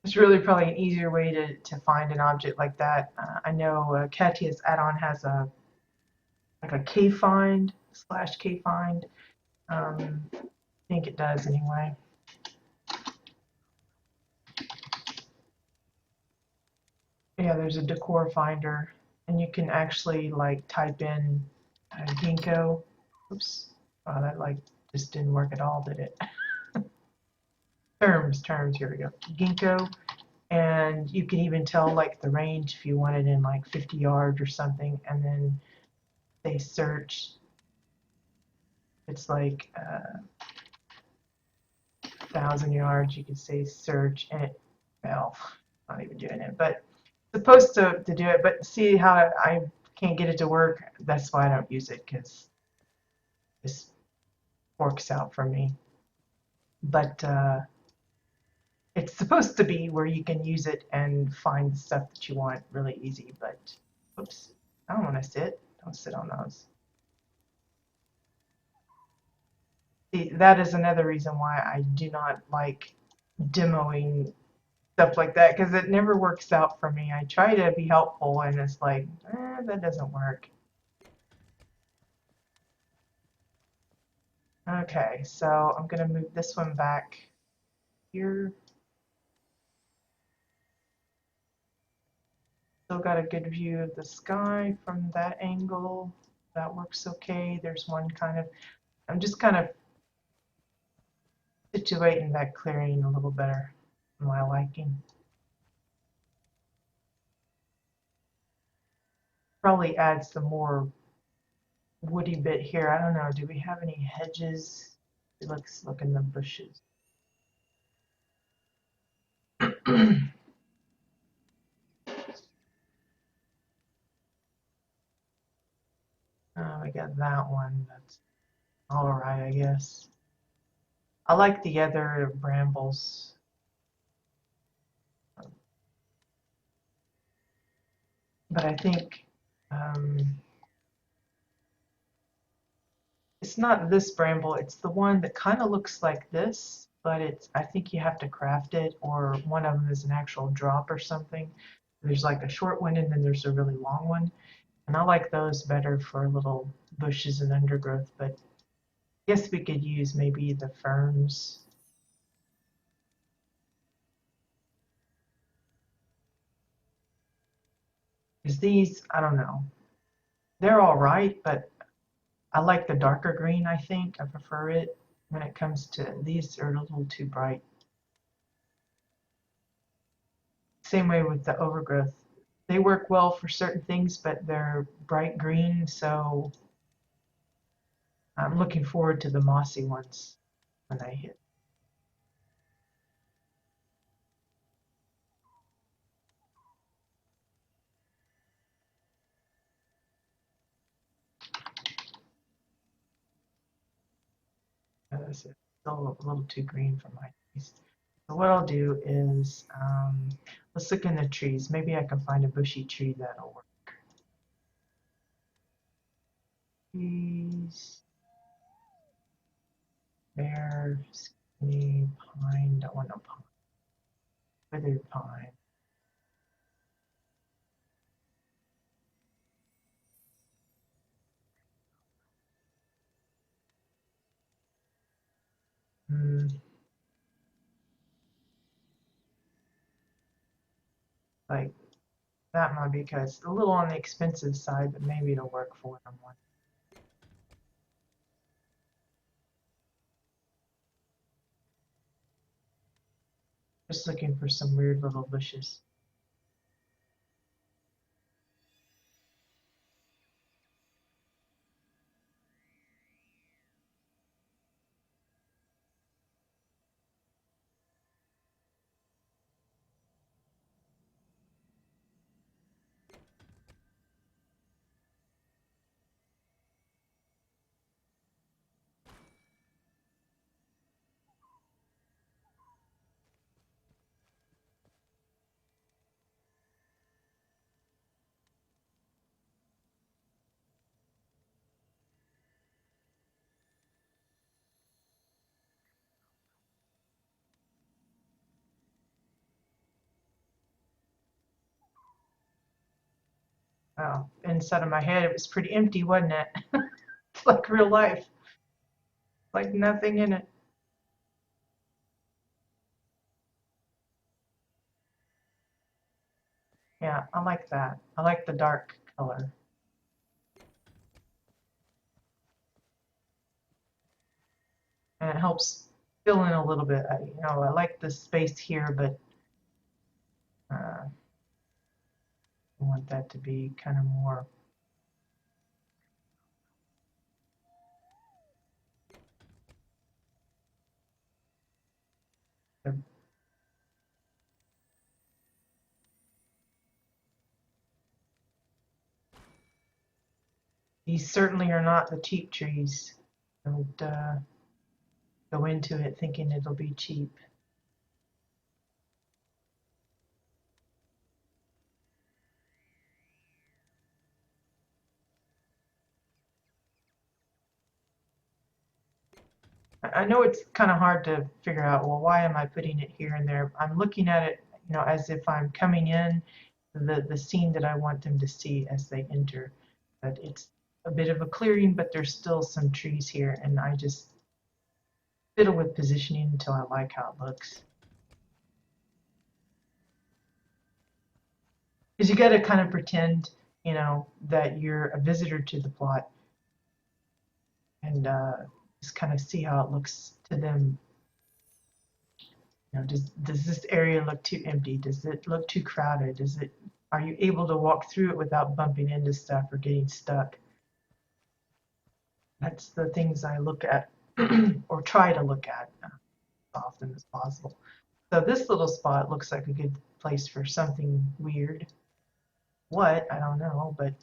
It's really probably an easier way to find an object like that. I know Katya's add-on has a like a K-find slash K-find. I think it does anyway. Yeah, there's a decor finder, and you can actually like type in ginkgo. Oops, oh, that like just didn't work at all, did it? terms. Here we go. Ginkgo, and you can even tell like the range if you want it in like 50 yards or something, and then they search. It's like 1,000 yards. You can say search, and it well, not even doing it, but supposed to do it. But see how I can't get it to work. That's why I don't use it because this works out for me. But it's supposed to be where you can use it and find the stuff that you want really easy. But oops, I don't want to sit. Don't sit on those. See, that is another reason why I do not like demoing stuff like that because it never works out for me. I try to be helpful and it's like, that doesn't work. Okay, so I'm going to move this one back here. Still got a good view of the sky from that angle. That works okay. There's one kind of, I'm just kind of situating that clearing a little better for my liking. Probably add some more woody bit here. I don't know. Do we have any hedges? Let's look in the bushes. We got that one. That's all right, I guess. I like the other brambles. But I think it's not this bramble. It's the one that kind of looks like this, but it's, I think you have to craft it, or one of them is an actual drop or something. There's like a short one and then there's a really long one. And I like those better for little bushes and undergrowth, but I guess we could use maybe the ferns. Because these, I don't know, they're all right, but I like the darker green, I think. I prefer it when it comes to, these are a little too bright. Same way with the overgrowth. They work well for certain things, but they're bright green, so I'm looking forward to the mossy ones when they hit. It's still a little too green for my taste. So what I'll do is, let's look in the trees. Maybe I can find a bushy tree that'll work. Trees, bare, skinny, pine, don't want no pine. Withered pine. Hmm, like that might be because a little on the expensive side, but maybe it'll work for them. Just looking for some weird little bushes. Well, inside of my head, it was pretty empty, wasn't it? It's like real life, like nothing in it. Yeah, I like that. I like the dark color. And it helps fill in a little bit. I like the space here, but I want that to be kind of more. These certainly are not the cheap trees. Don't go into it thinking it'll be cheap. I know it's kind of hard to figure out, well, why am I putting it here and there? I'm looking at it, as if I'm coming in the scene that I want them to see as they enter. But it's a bit of a clearing, but there's still some trees here, and I just fiddle with positioning until I like how it looks. Because you got to kind of pretend, that you're a visitor to the plot and just kind of see how it looks to them. Does this area look too empty? Does it look too crowded? Are you able to walk through it without bumping into stuff or getting stuck? That's the things I look at or try to look at as often as possible. So this little spot looks like a good place for something weird. What? I don't know, but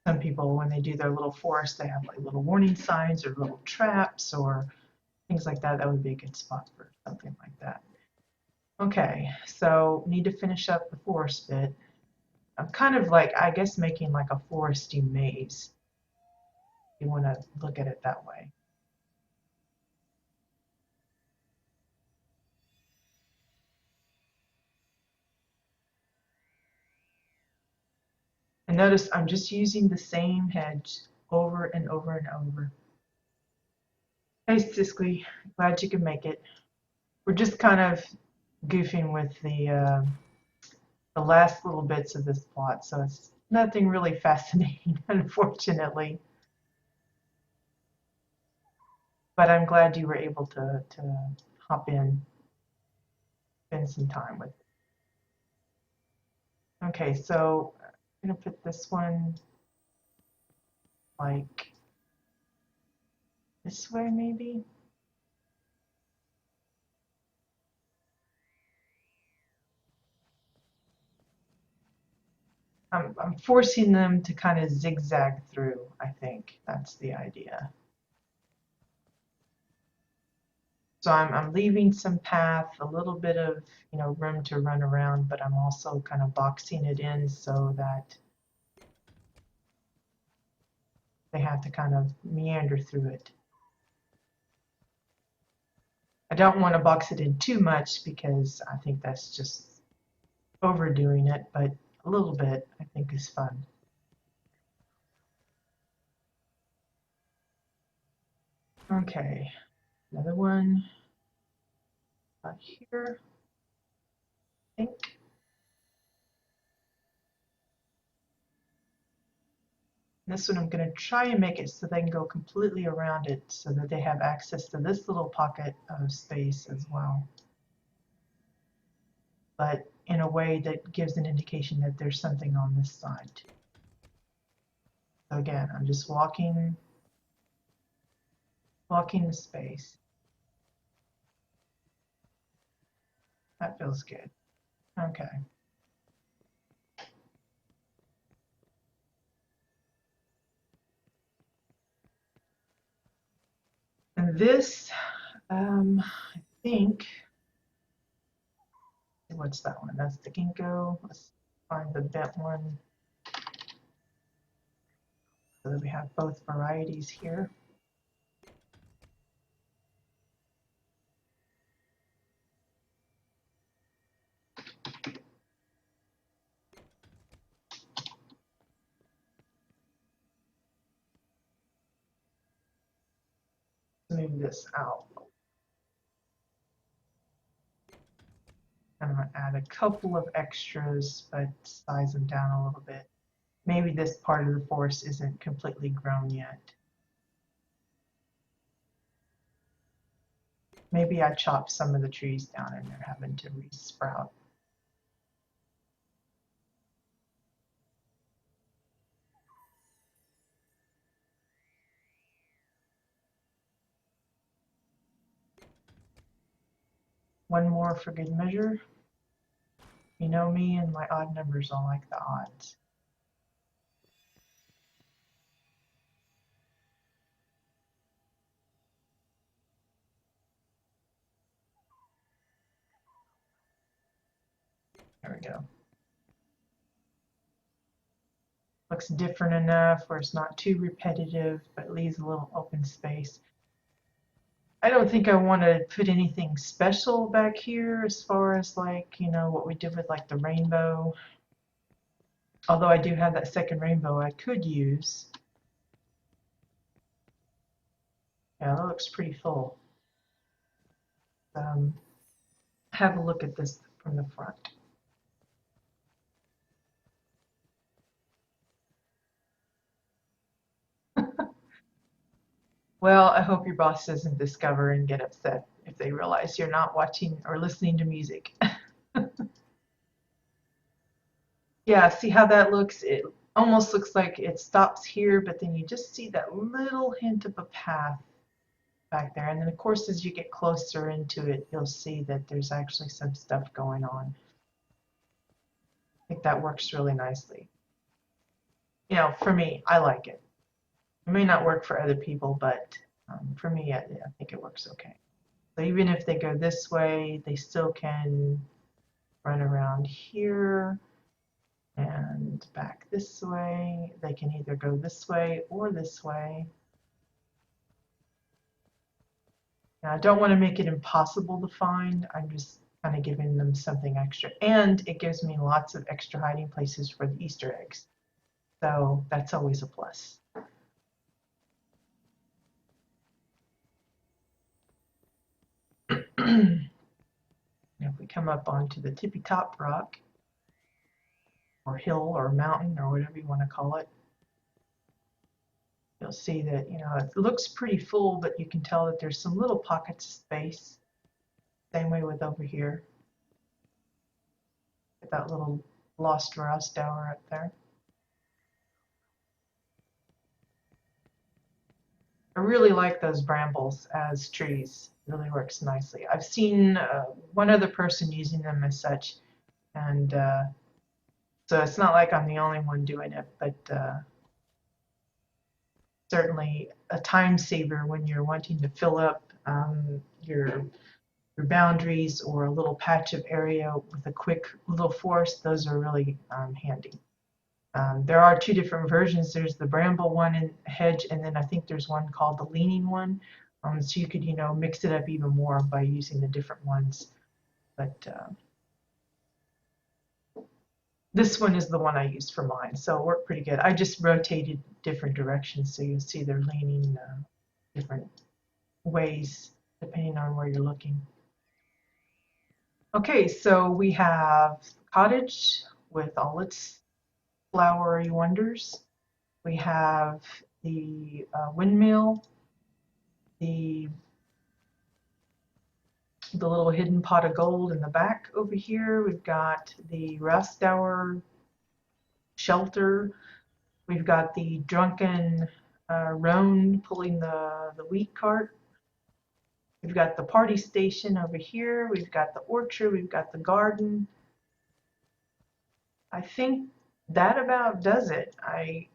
some people, when they do their little forest, they have like little warning signs or little traps or things like that. That would be a good spot for something like that. Okay, so need to finish up the forest bit. I'm kind of like, I guess, making like a foresty maze. If you want to look at it that way. And notice I'm just using the same hedge over and over and over. Hey, Siskly, glad you can make it. We're just kind of goofing with the last little bits of this plot, so it's nothing really fascinating, unfortunately. But I'm glad you were able to hop in, spend some time with it. Okay, so I'm gonna put this one like this way, maybe. I'm forcing them to kind of zigzag through. I think that's the idea. So I'm leaving some path, a little bit of room to run around, but I'm also kind of boxing it in so that they have to kind of meander through it. I don't want to box it in too much because I think that's just overdoing it, but a little bit I think is fun. Okay, another one about here, I think. This one I'm going to try and make it so they can go completely around it so that they have access to this little pocket of space as well. But in a way that gives an indication that there's something on this side too. So again, I'm just walking the space. That feels good. Okay. And this, I think, what's that one? That's the ginkgo. Let's find the bent one so that we have both varieties here. Move this out. I'm going to add a couple of extras, but size them down a little bit. Maybe this part of the forest isn't completely grown yet. Maybe I chopped some of the trees down and they're having to re-sprout. One more for good measure. You know me and my odd numbers, I like the odds. There we go. Looks different enough where it's not too repetitive, but leaves a little open space. I don't think I want to put anything special back here as far as like, you know, what we did with like the rainbow. Although I do have that second rainbow I could use. Yeah, that looks pretty full. Have a look at this from the front. Well, I hope your boss doesn't discover and get upset if they realize you're not watching or listening to music. Yeah, see how that looks? It almost looks like it stops here, but then you just see that little hint of a path back there. And then, of course, as you get closer into it, you'll see that there's actually some stuff going on. I think that works really nicely. You know, for me, I like it. It may not work for other people, but for me, I think it works okay. So even if they go this way, they still can run around here and back this way. They can either go this way or this way. Now, I don't want to make it impossible to find. I'm just kind of giving them something extra. And it gives me lots of extra hiding places for the Easter eggs. So that's always a plus. If we come up onto the tippy top rock, or hill, or mountain, or whatever you want to call it, you'll see that, you know, it looks pretty full, but you can tell that there's some little pockets of space. Same way with over here. Get that little lost WildStar up there. I really like those brambles as trees. It really works nicely. I've seen one other person using them as such, and so it's not like I'm the only one doing it, but certainly a time saver when you're wanting to fill up your boundaries or a little patch of area with a quick little forest. Those are really handy. There are two different versions. There's the bramble one in hedge, and then I think there's one called the leaning one. So you could, you know, mix it up even more by using the different ones. But this one is the one I used for mine, so it worked pretty good. I just rotated different directions, so you'll see they're leaning different ways depending on where you're looking. Okay, so we have cottage with all its flowery wonders. We have the windmill, the little hidden pot of gold in the back over here. We've got the WildStar shelter. We've got the drunken roan pulling the wheat cart. We've got the party station over here. We've got the orchard. We've got the garden. I think that about does it. I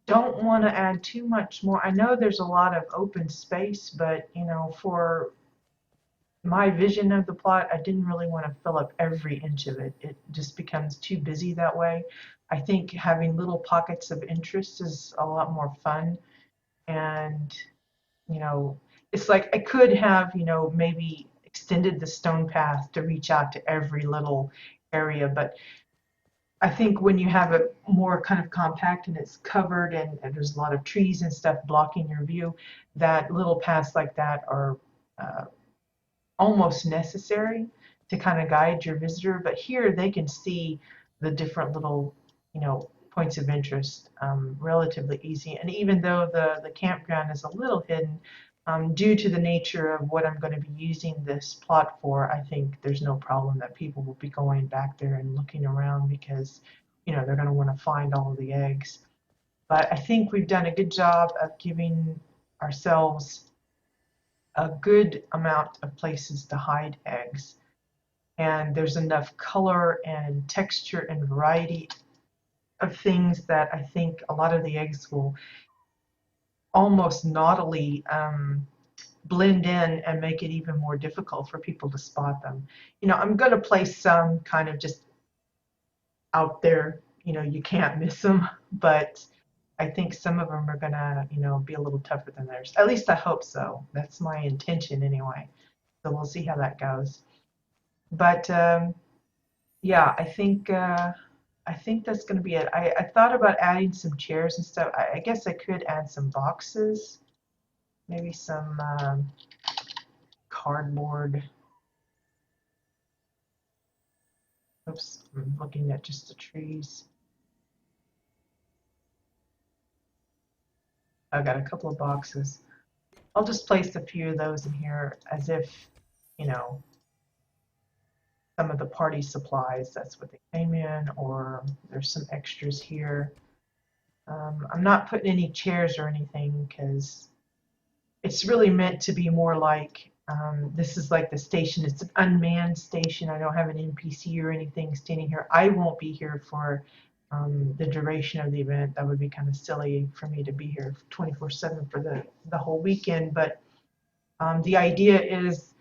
don't want to add too much more. I know there's a lot of open space, but you know, for my vision of the plot, I didn't really want to fill up every inch of it. It just becomes too busy that way. I think having little pockets of interest is a lot more fun. And, you know, it's like I could have, you know, maybe extended the stone path to reach out to every little area. But I think when you have it more kind of compact and it's covered and there's a lot of trees and stuff blocking your view, that little paths like that are uh, almost necessary to kind of guide your visitor. But here they can see the different little, points of interest relatively easy. And even though the campground is a little hidden, due to the nature of what I'm going to be using this plot for, I think there's no problem that people will be going back there and looking around because, they're going to want to find all of the eggs. But I think we've done a good job of giving ourselves a good amount of places to hide eggs. And there's enough color and texture and variety of things that I think a lot of the eggs will almost naughtily blend in and make it even more difficult for people to spot them. I'm going to place some kind of just out there, you can't miss them, but I think some of them are going to, be a little tougher than others. At least I hope so. That's my intention anyway. So we'll see how that goes. But yeah, I think that's going to be it. I thought about adding some chairs and stuff. I guess I could add some boxes, maybe some cardboard. Oops, I'm looking at just the trees. I've got a couple of boxes. I'll just place a few of those in here as if, you know, some of the party supplies, that's what they came in, or there's some extras here. I'm not putting any chairs or anything because it's really meant to be more like this is like the station. It's an unmanned station. I don't have an NPC or anything standing here. I won't be here for the duration of the event. That would be kind of silly for me to be here 24/7 for the whole weekend. But the idea is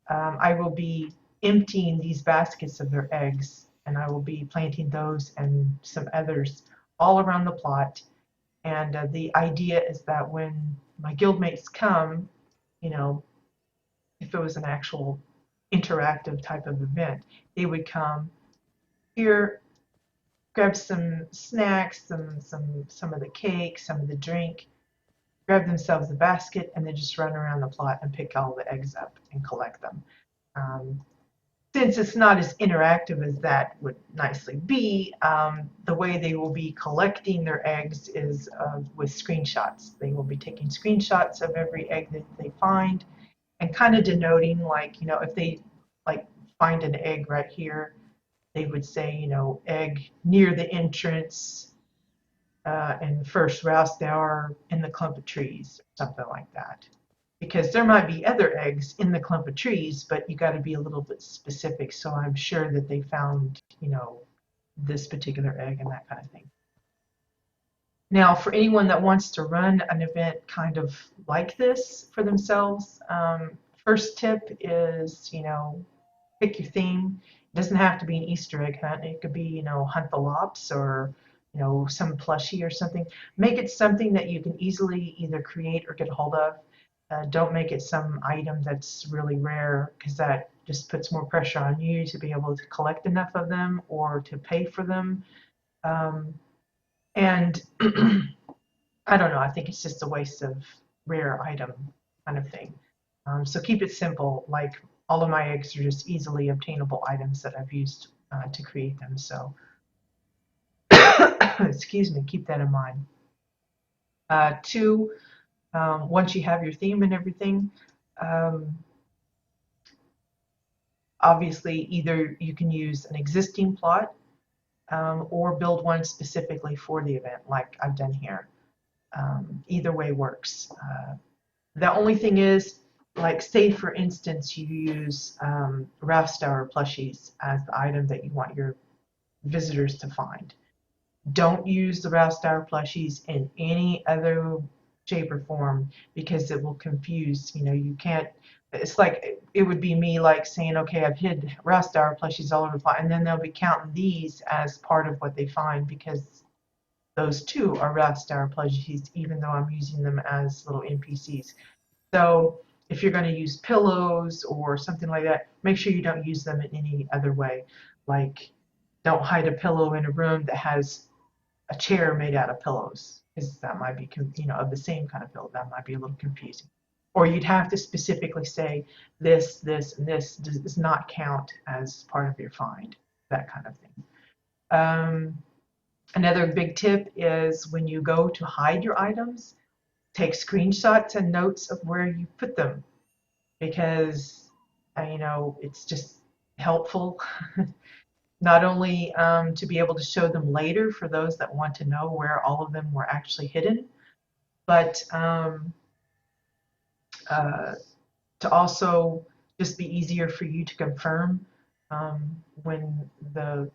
I will be emptying these baskets of their eggs, and I will be planting those and some others all around the plot. And the idea is that when my guildmates come, you know, if it was an actual interactive type of event, they would come here, grab some snacks, some of the cake, some of the drink, grab themselves a basket, and then just run around the plot and pick all the eggs up and collect them. Um, since it's not as interactive as that would nicely be, the way they will be collecting their eggs is with screenshots. They will be taking screenshots of every egg that they find and kind of denoting, like, if they like find an egg right here, they would say, egg near the entrance in the first roust hour in the clump of trees, or something like that. Because there might be other eggs in the clump of trees, but you got to be a little bit specific. So I'm sure that they found, this particular egg and that kind of thing. Now, for anyone that wants to run an event kind of like this for themselves, first tip is, pick your theme. It doesn't have to be an Easter egg hunt. It could be, hunt the lops or, some plushie or something. Make it something that you can easily either create or get a hold of. Don't make it some item that's really rare because that just puts more pressure on you to be able to collect enough of them or to pay for them. And I don't know, I think it's just a waste of rare item kind of thing. So keep it simple, like all of my eggs are just easily obtainable items that I've used to create them. So, excuse me, keep that in mind. Two, once you have your theme and everything, um, obviously either you can use an existing plot or build one specifically for the event, like I've done here. Either way works. The only thing is, like, say for instance you use WildStar plushies as the item that you want your visitors to find. Don't use the WildStar plushies in any other shape or form because it will confuse. You can't. It's like it would be me like saying, okay, I've hid WildStar plushies all over the plot, and then they'll be counting these as part of what they find because those two are WildStar plushies, even though I'm using them as little NPCs. So if you're going to use pillows or something like that, make sure you don't use them in any other way. Like Don't hide a pillow in a room that has a chair made out of pillows, because that might be, of the same kind of pillow. That might be a little confusing. Or you'd have to specifically say this, this, and this does not count as part of your find, that kind of thing. Another big tip is when you go to hide your items, take screenshots and notes of where you put them, because it's just helpful not only to be able to show them later for those that want to know where all of them were actually hidden, but uh, to also just be easier for you to confirm when the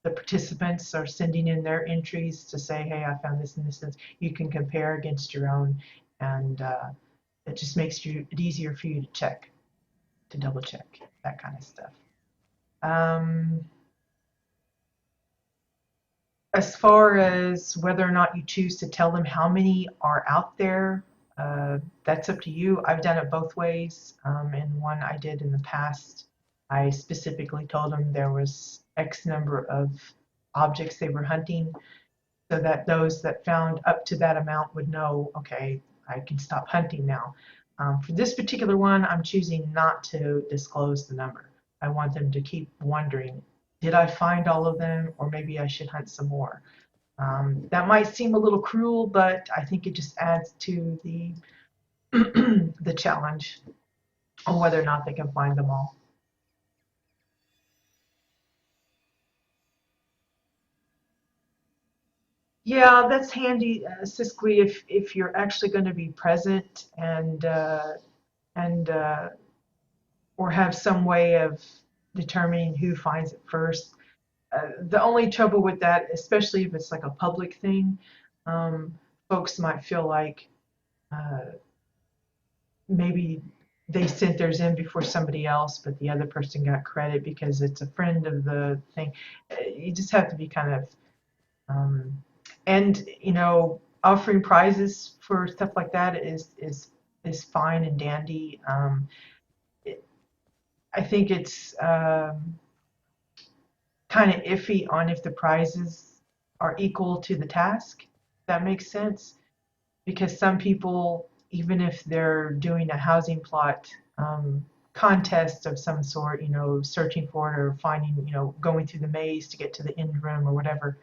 participants are sending in their entries to say, hey, I found this and this, and this. You can compare against your own, and it just makes it easier for you to check, to double check, that kind of stuff. Um, as far as whether or not you choose to tell them how many are out there, that's up to you. I've done it both ways. And one I did in the past, I specifically told them there was X number of objects they were hunting, so that those that found up to that amount would know, okay, I can stop hunting now. For this particular one, I'm choosing not to disclose the number. I want them to keep wondering, did I find all of them, or maybe I should hunt some more? That might seem a little cruel, but I think it just adds to the the challenge on whether or not they can find them all. Yeah, that's handy, Siskwe, if you're actually going to be present and or have some way of determining who finds it first. The only trouble with that, especially if it's like a public thing, um, folks might feel like uh, maybe they sent theirs in before somebody else, but the other person got credit because it's a friend of the thing. You just have to be kind of, um, and offering prizes for stuff like that is fine and dandy. It, I think it's kind of iffy on if the prizes are equal to the task. If that makes sense, because some people, even if they're doing a housing plot contest of some sort, searching for it or finding, going through the maze to get to the end room or whatever,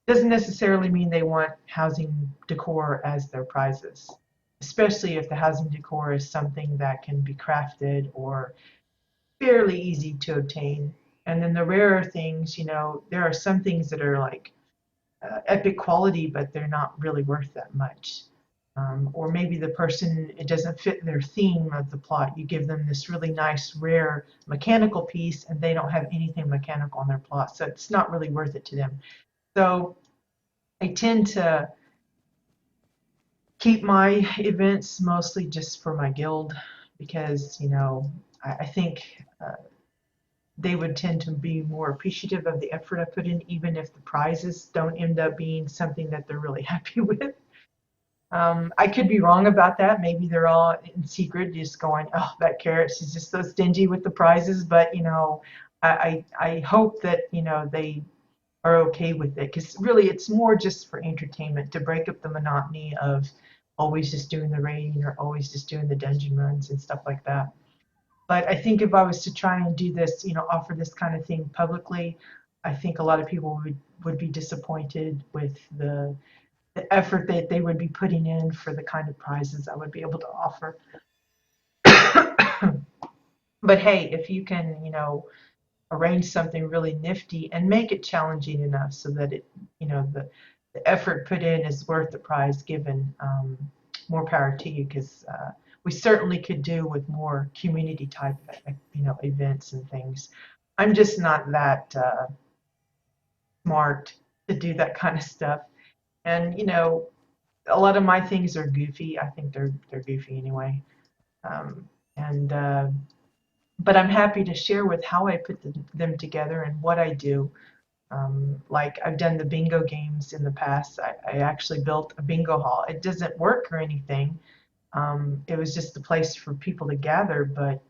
doesn't necessarily mean they want housing decor as their prizes, especially if the housing decor is something that can be crafted or fairly easy to obtain. And then the rarer things, there are some things that are like epic quality, but they're not really worth that much. Or maybe the person, it doesn't fit their theme of the plot. You give them this really nice, rare mechanical piece, and they don't have anything mechanical in their plot, so it's not really worth it to them. So I tend to keep my events mostly just for my guild, because I think they would tend to be more appreciative of the effort I put in, even if the prizes don't end up being something that they're really happy with. I could be wrong about that. Maybe they're all in secret just going, oh, that carrot, she's just so stingy with the prizes. But, I hope that, they are okay with it, because really it's more just for entertainment, to break up the monotony of always just doing the raiding or always just doing the dungeon runs and stuff like that. But I think if I was to try and do this, offer this kind of thing publicly, I think a lot of people would be disappointed with the effort that they would be putting in for the kind of prizes I would be able to offer. But hey, if you can, arrange something really nifty and make it challenging enough so that the effort put in is worth the prize given, more power to you, because we certainly could do with more community type, events and things. I'm just not that smart to do that kind of stuff. And a lot of my things are goofy. I think they're goofy anyway. And but I'm happy to share with how I put them together and what I do. Like I've done the bingo games in the past. I actually built a bingo hall. It doesn't work or anything. It was just a place for people to gather, but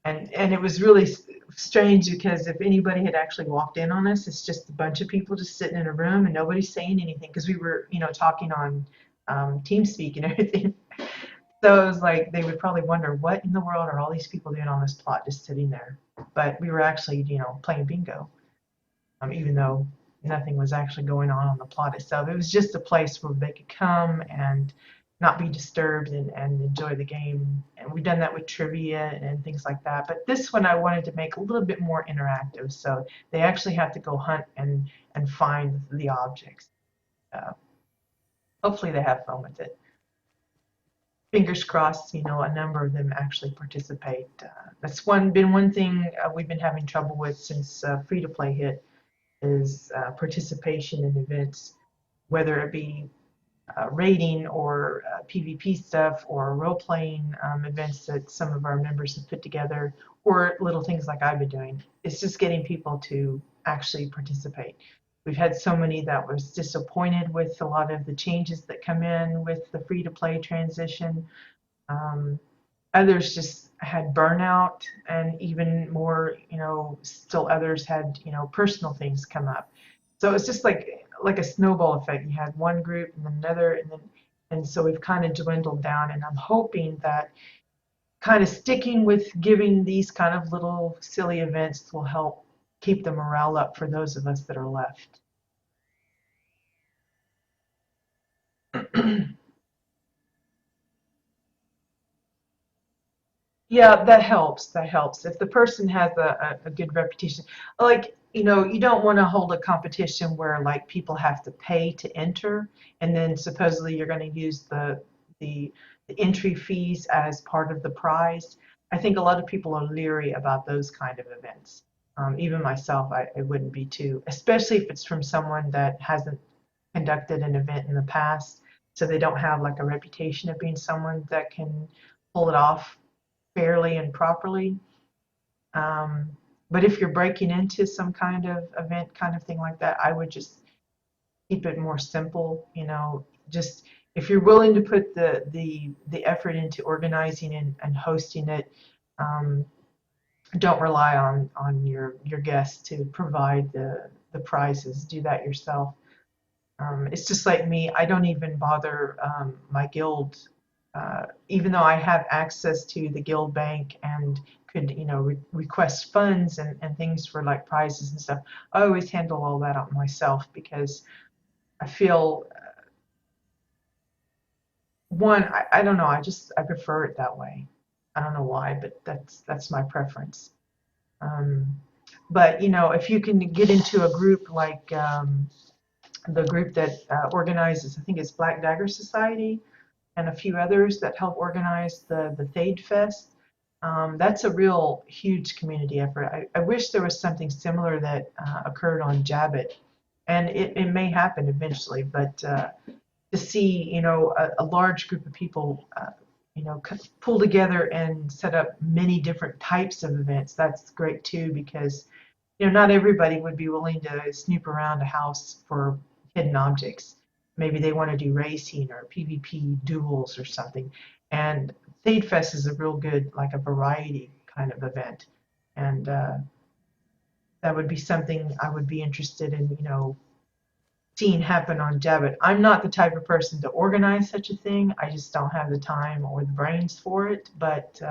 And it was really strange because if anybody had actually walked in on us, it's just a bunch of people just sitting in a room and nobody's saying anything because we were, talking on TeamSpeak and everything. So it was like they would probably wonder what in the world are all these people doing on this plot just sitting there. But we were actually, playing bingo, even though nothing was actually going on the plot itself. It was just a place where they could come and not be disturbed and enjoy the game. And we've done that with trivia and things like that. But this one I wanted to make a little bit more interactive. So they actually have to go hunt and find the objects. Uh, Hopefully they have fun with it. Fingers crossed, a number of them actually participate. That's been one thing we've been having trouble with since free-to-play hit is participation in events, whether it be raiding or PvP stuff or role-playing events that some of our members have put together, or little things like I've been doing. It's just getting people to actually participate. We've had so many that was disappointed with a lot of the changes that come in with the free-to-play transition. Um, Others just had burnout, and even more, still others had, personal things come up. So it's just like a snowball effect. You had one group and then another, and so we've kind of dwindled down. And I'm hoping that kind of sticking with giving these kind of little silly events will help keep the morale up for those of us that are left. Yeah, that helps. That helps. If the person has a good reputation, like, you don't want to hold a competition where like people have to pay to enter, and then supposedly you're going to use the the entry fees as part of the prize. I think a lot of people are leery about those kind of events. Even myself, I wouldn't be too, especially if it's from someone that hasn't conducted an event in the past, so they don't have like a reputation of being someone that can pull it off fairly and properly. Um, but if you're breaking into some kind of event, kind of thing like that, I would just keep it more simple. Just if you're willing to put the effort into organizing and hosting it, um, don't rely on your guests to provide the prizes. Do that yourself. It's just like me. I don't even bother my guild, even though I have access to the guild bank and could, request funds and things for like prizes and stuff. I always handle all that out myself because I feel I don't know. I prefer it that way. I don't know why, but that's my preference. Um, but if you can get into a group like the group that organizes, I think it's Black Dagger Society, and a few others that help organize the Thade Fest. That's a real huge community effort. I wish there was something similar that occurred on Jabbit, and it may happen eventually, but to see, a large group of people, pull together and set up many different types of events, that's great too, because not everybody would be willing to snoop around a house for hidden objects. Maybe they want to do racing or PvP duels or something. And Thade Fest is a real good, like a variety kind of event. And that would be something I would be interested in, seeing happen on Jabbit. I'm not the type of person to organize such a thing. I just don't have the time or the brains for it. But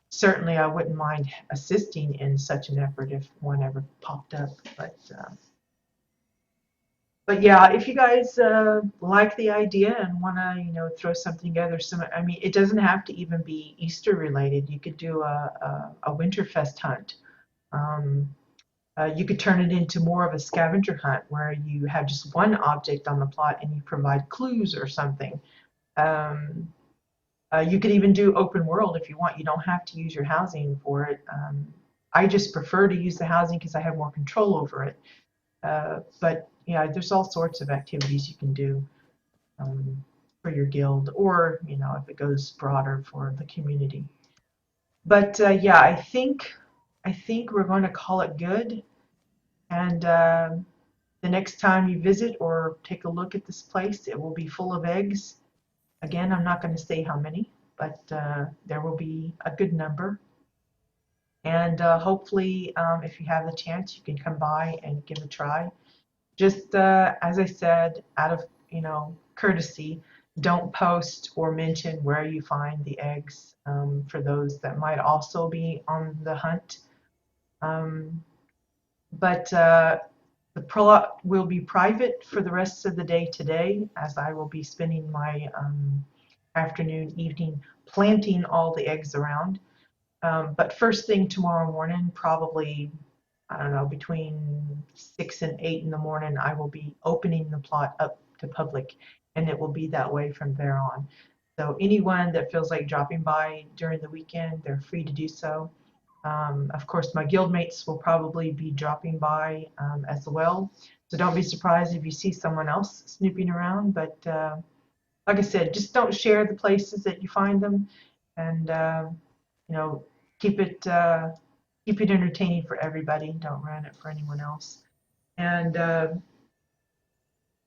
certainly I wouldn't mind assisting in such an effort if one ever popped up. But yeah, if you guys like the idea and want to, throw something together, I mean, it doesn't have to even be Easter related. You could do a Winterfest hunt. Um, you could turn it into more of a scavenger hunt where you have just one object on the plot and you provide clues or something. Um, you could even do open world if you want. You don't have to use your housing for it. I just prefer to use the housing because I have more control over it. But yeah, there's all sorts of activities you can do for your guild, or if it goes broader for the community. But yeah, I think we're going to call it good. And the next time you visit or take a look at this place, it will be full of eggs. Again, I'm not going to say how many, but there will be a good number. And hopefully, if you have the chance, you can come by and give it a try. Just as I said, out of courtesy, don't post or mention where you find the eggs for those that might also be on the hunt. Um, but the plot will be private for the rest of the day today, as I will be spending my afternoon, evening planting all the eggs around. But first thing tomorrow morning, probably, I don't know, between 6 and 8 in the morning, I will be opening the plot up to public, and it will be that way from there on. So anyone that feels like dropping by during the weekend, they're free to do so. Of course, my guildmates will probably be dropping by as well. So don't be surprised if you see someone else snooping around. But like I said, just don't share the places that you find them, and you know, keep it entertaining for everybody. Don't ruin it for anyone else. And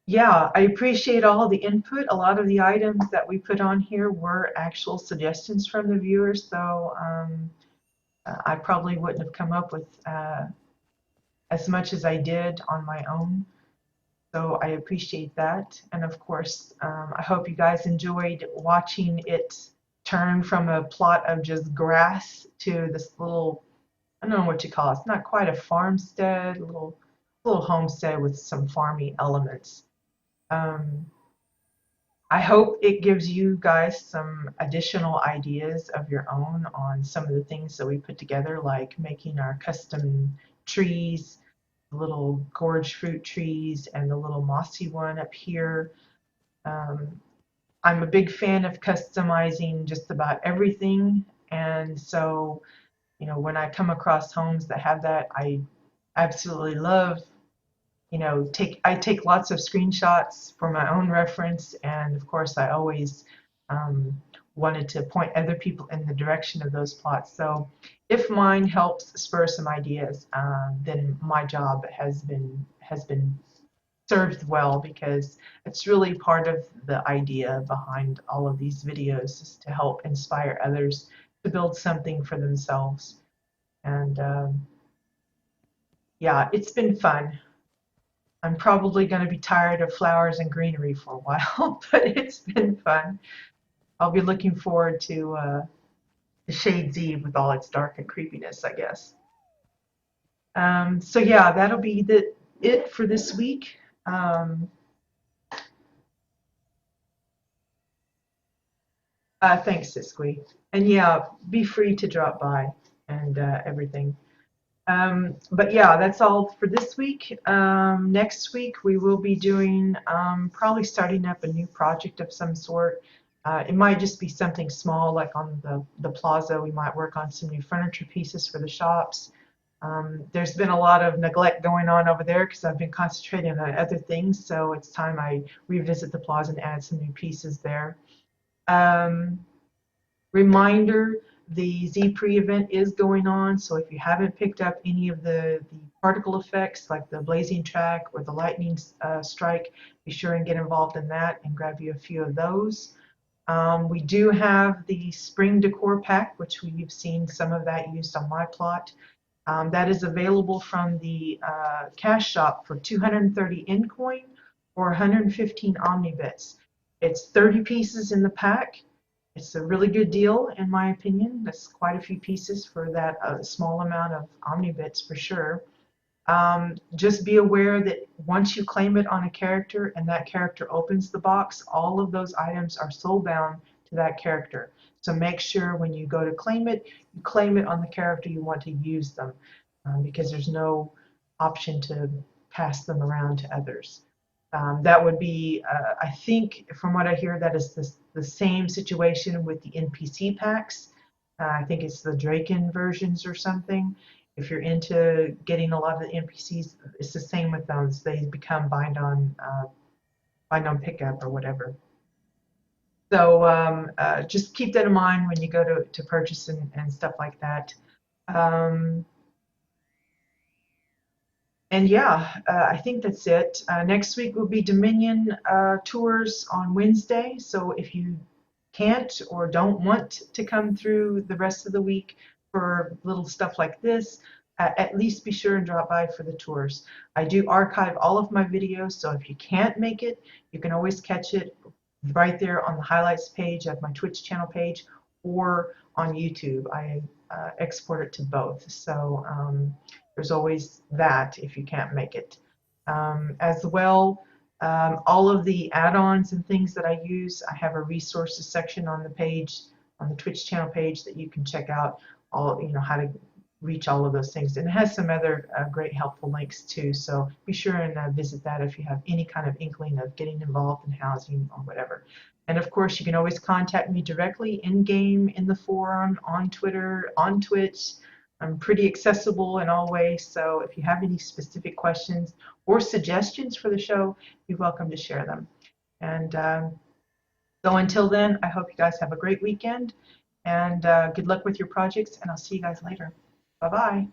yeah, I appreciate all the input. A lot of the items that we put on here were actual suggestions from the viewers, so I probably wouldn't have come up with as much as I did on my own. So I appreciate that. And of course, I hope you guys enjoyed watching it turn from a plot of just grass to this little, I don't know what you call it. It's not quite a farmstead, little homestead with some farmy elements. Um, I hope it gives you guys some additional ideas of your own on some of the things that we put together, like making our custom trees, the little gorge fruit trees, and the little mossy one up here. Um, I'm a big fan of customizing just about everything, and so when I come across homes that have that, I absolutely love. I take lots of screenshots for my own reference, and of course, I always um, wanted to point other people in the direction of those plots. So, if mine helps spur some ideas, then my job has been served well, because it's really part of the idea behind all of these videos, is to help inspire others to build something for themselves. And yeah, it's been fun. I'm probably going to be tired of flowers and greenery for a while, but it's been fun. I'll be looking forward to the Shades Eve with all its dark and creepiness, I guess. So yeah, that'll be it for this week. Thanks, Siskwe. And yeah, be free to drop by and everything. But yeah, that's all for this week. Next week we will be doing probably starting up a new project of some sort. It might just be something small, like on the plaza. We might work on some new furniture pieces for the shops. There's been a lot of neglect going on over there because I've been concentrating on other things. So it's time I revisit the plaza and add some new pieces there. Um, Reminder, the Z-Pre event is going on, so if you haven't picked up any of the particle effects like the blazing track or the lightning strike, be sure and get involved in that and grab you a few of those. We do have the spring decor pack, which we've seen some of that used on my plot. That is available from the cash shop for 230 in coin or 115 omnibits. It's 30 pieces in the pack. It's a really good deal, in my opinion. That's quite a few pieces for that small amount of omnibits for sure. Just be aware that once you claim it on a character and that character opens the box, all of those items are soul bound to that character. So make sure when you go to claim it, you claim it on the character you want to use them, because there's no option to pass them around to others. That would be, I think, from what I hear, that is the same situation with the NPC packs. I think it's the Draken versions or something. If you're into getting a lot of the NPCs, it's the same with those. They become bind on pickup or whatever. So just keep that in mind when you go to purchase and stuff like that. Um, and yeah, I think that's it. Next week will be Dominion tours on Wednesday. So if you can't or don't want to come through the rest of the week for little stuff like this, at least be sure and drop by for the tours. I do archive all of my videos, so if you can't make it, you can always catch it right there on the highlights page of my Twitch channel page or on YouTube. I export it to both, so there's always that if you can't make it. As well, all of the add-ons and things that I use, I have a resources section on the page, on the Twitch channel page, that you can check out all, how to reach all of those things. And it has some other great helpful links too, so be sure and visit that if you have any kind of inkling of getting involved in housing or whatever. And of course, you can always contact me directly in-game, in the forum, on Twitter, on Twitch. I'm pretty accessible in all ways, so if you have any specific questions or suggestions for the show, you're welcome to share them. And so until then, I hope you guys have a great weekend, and good luck with your projects, and I'll see you guys later. Bye-bye.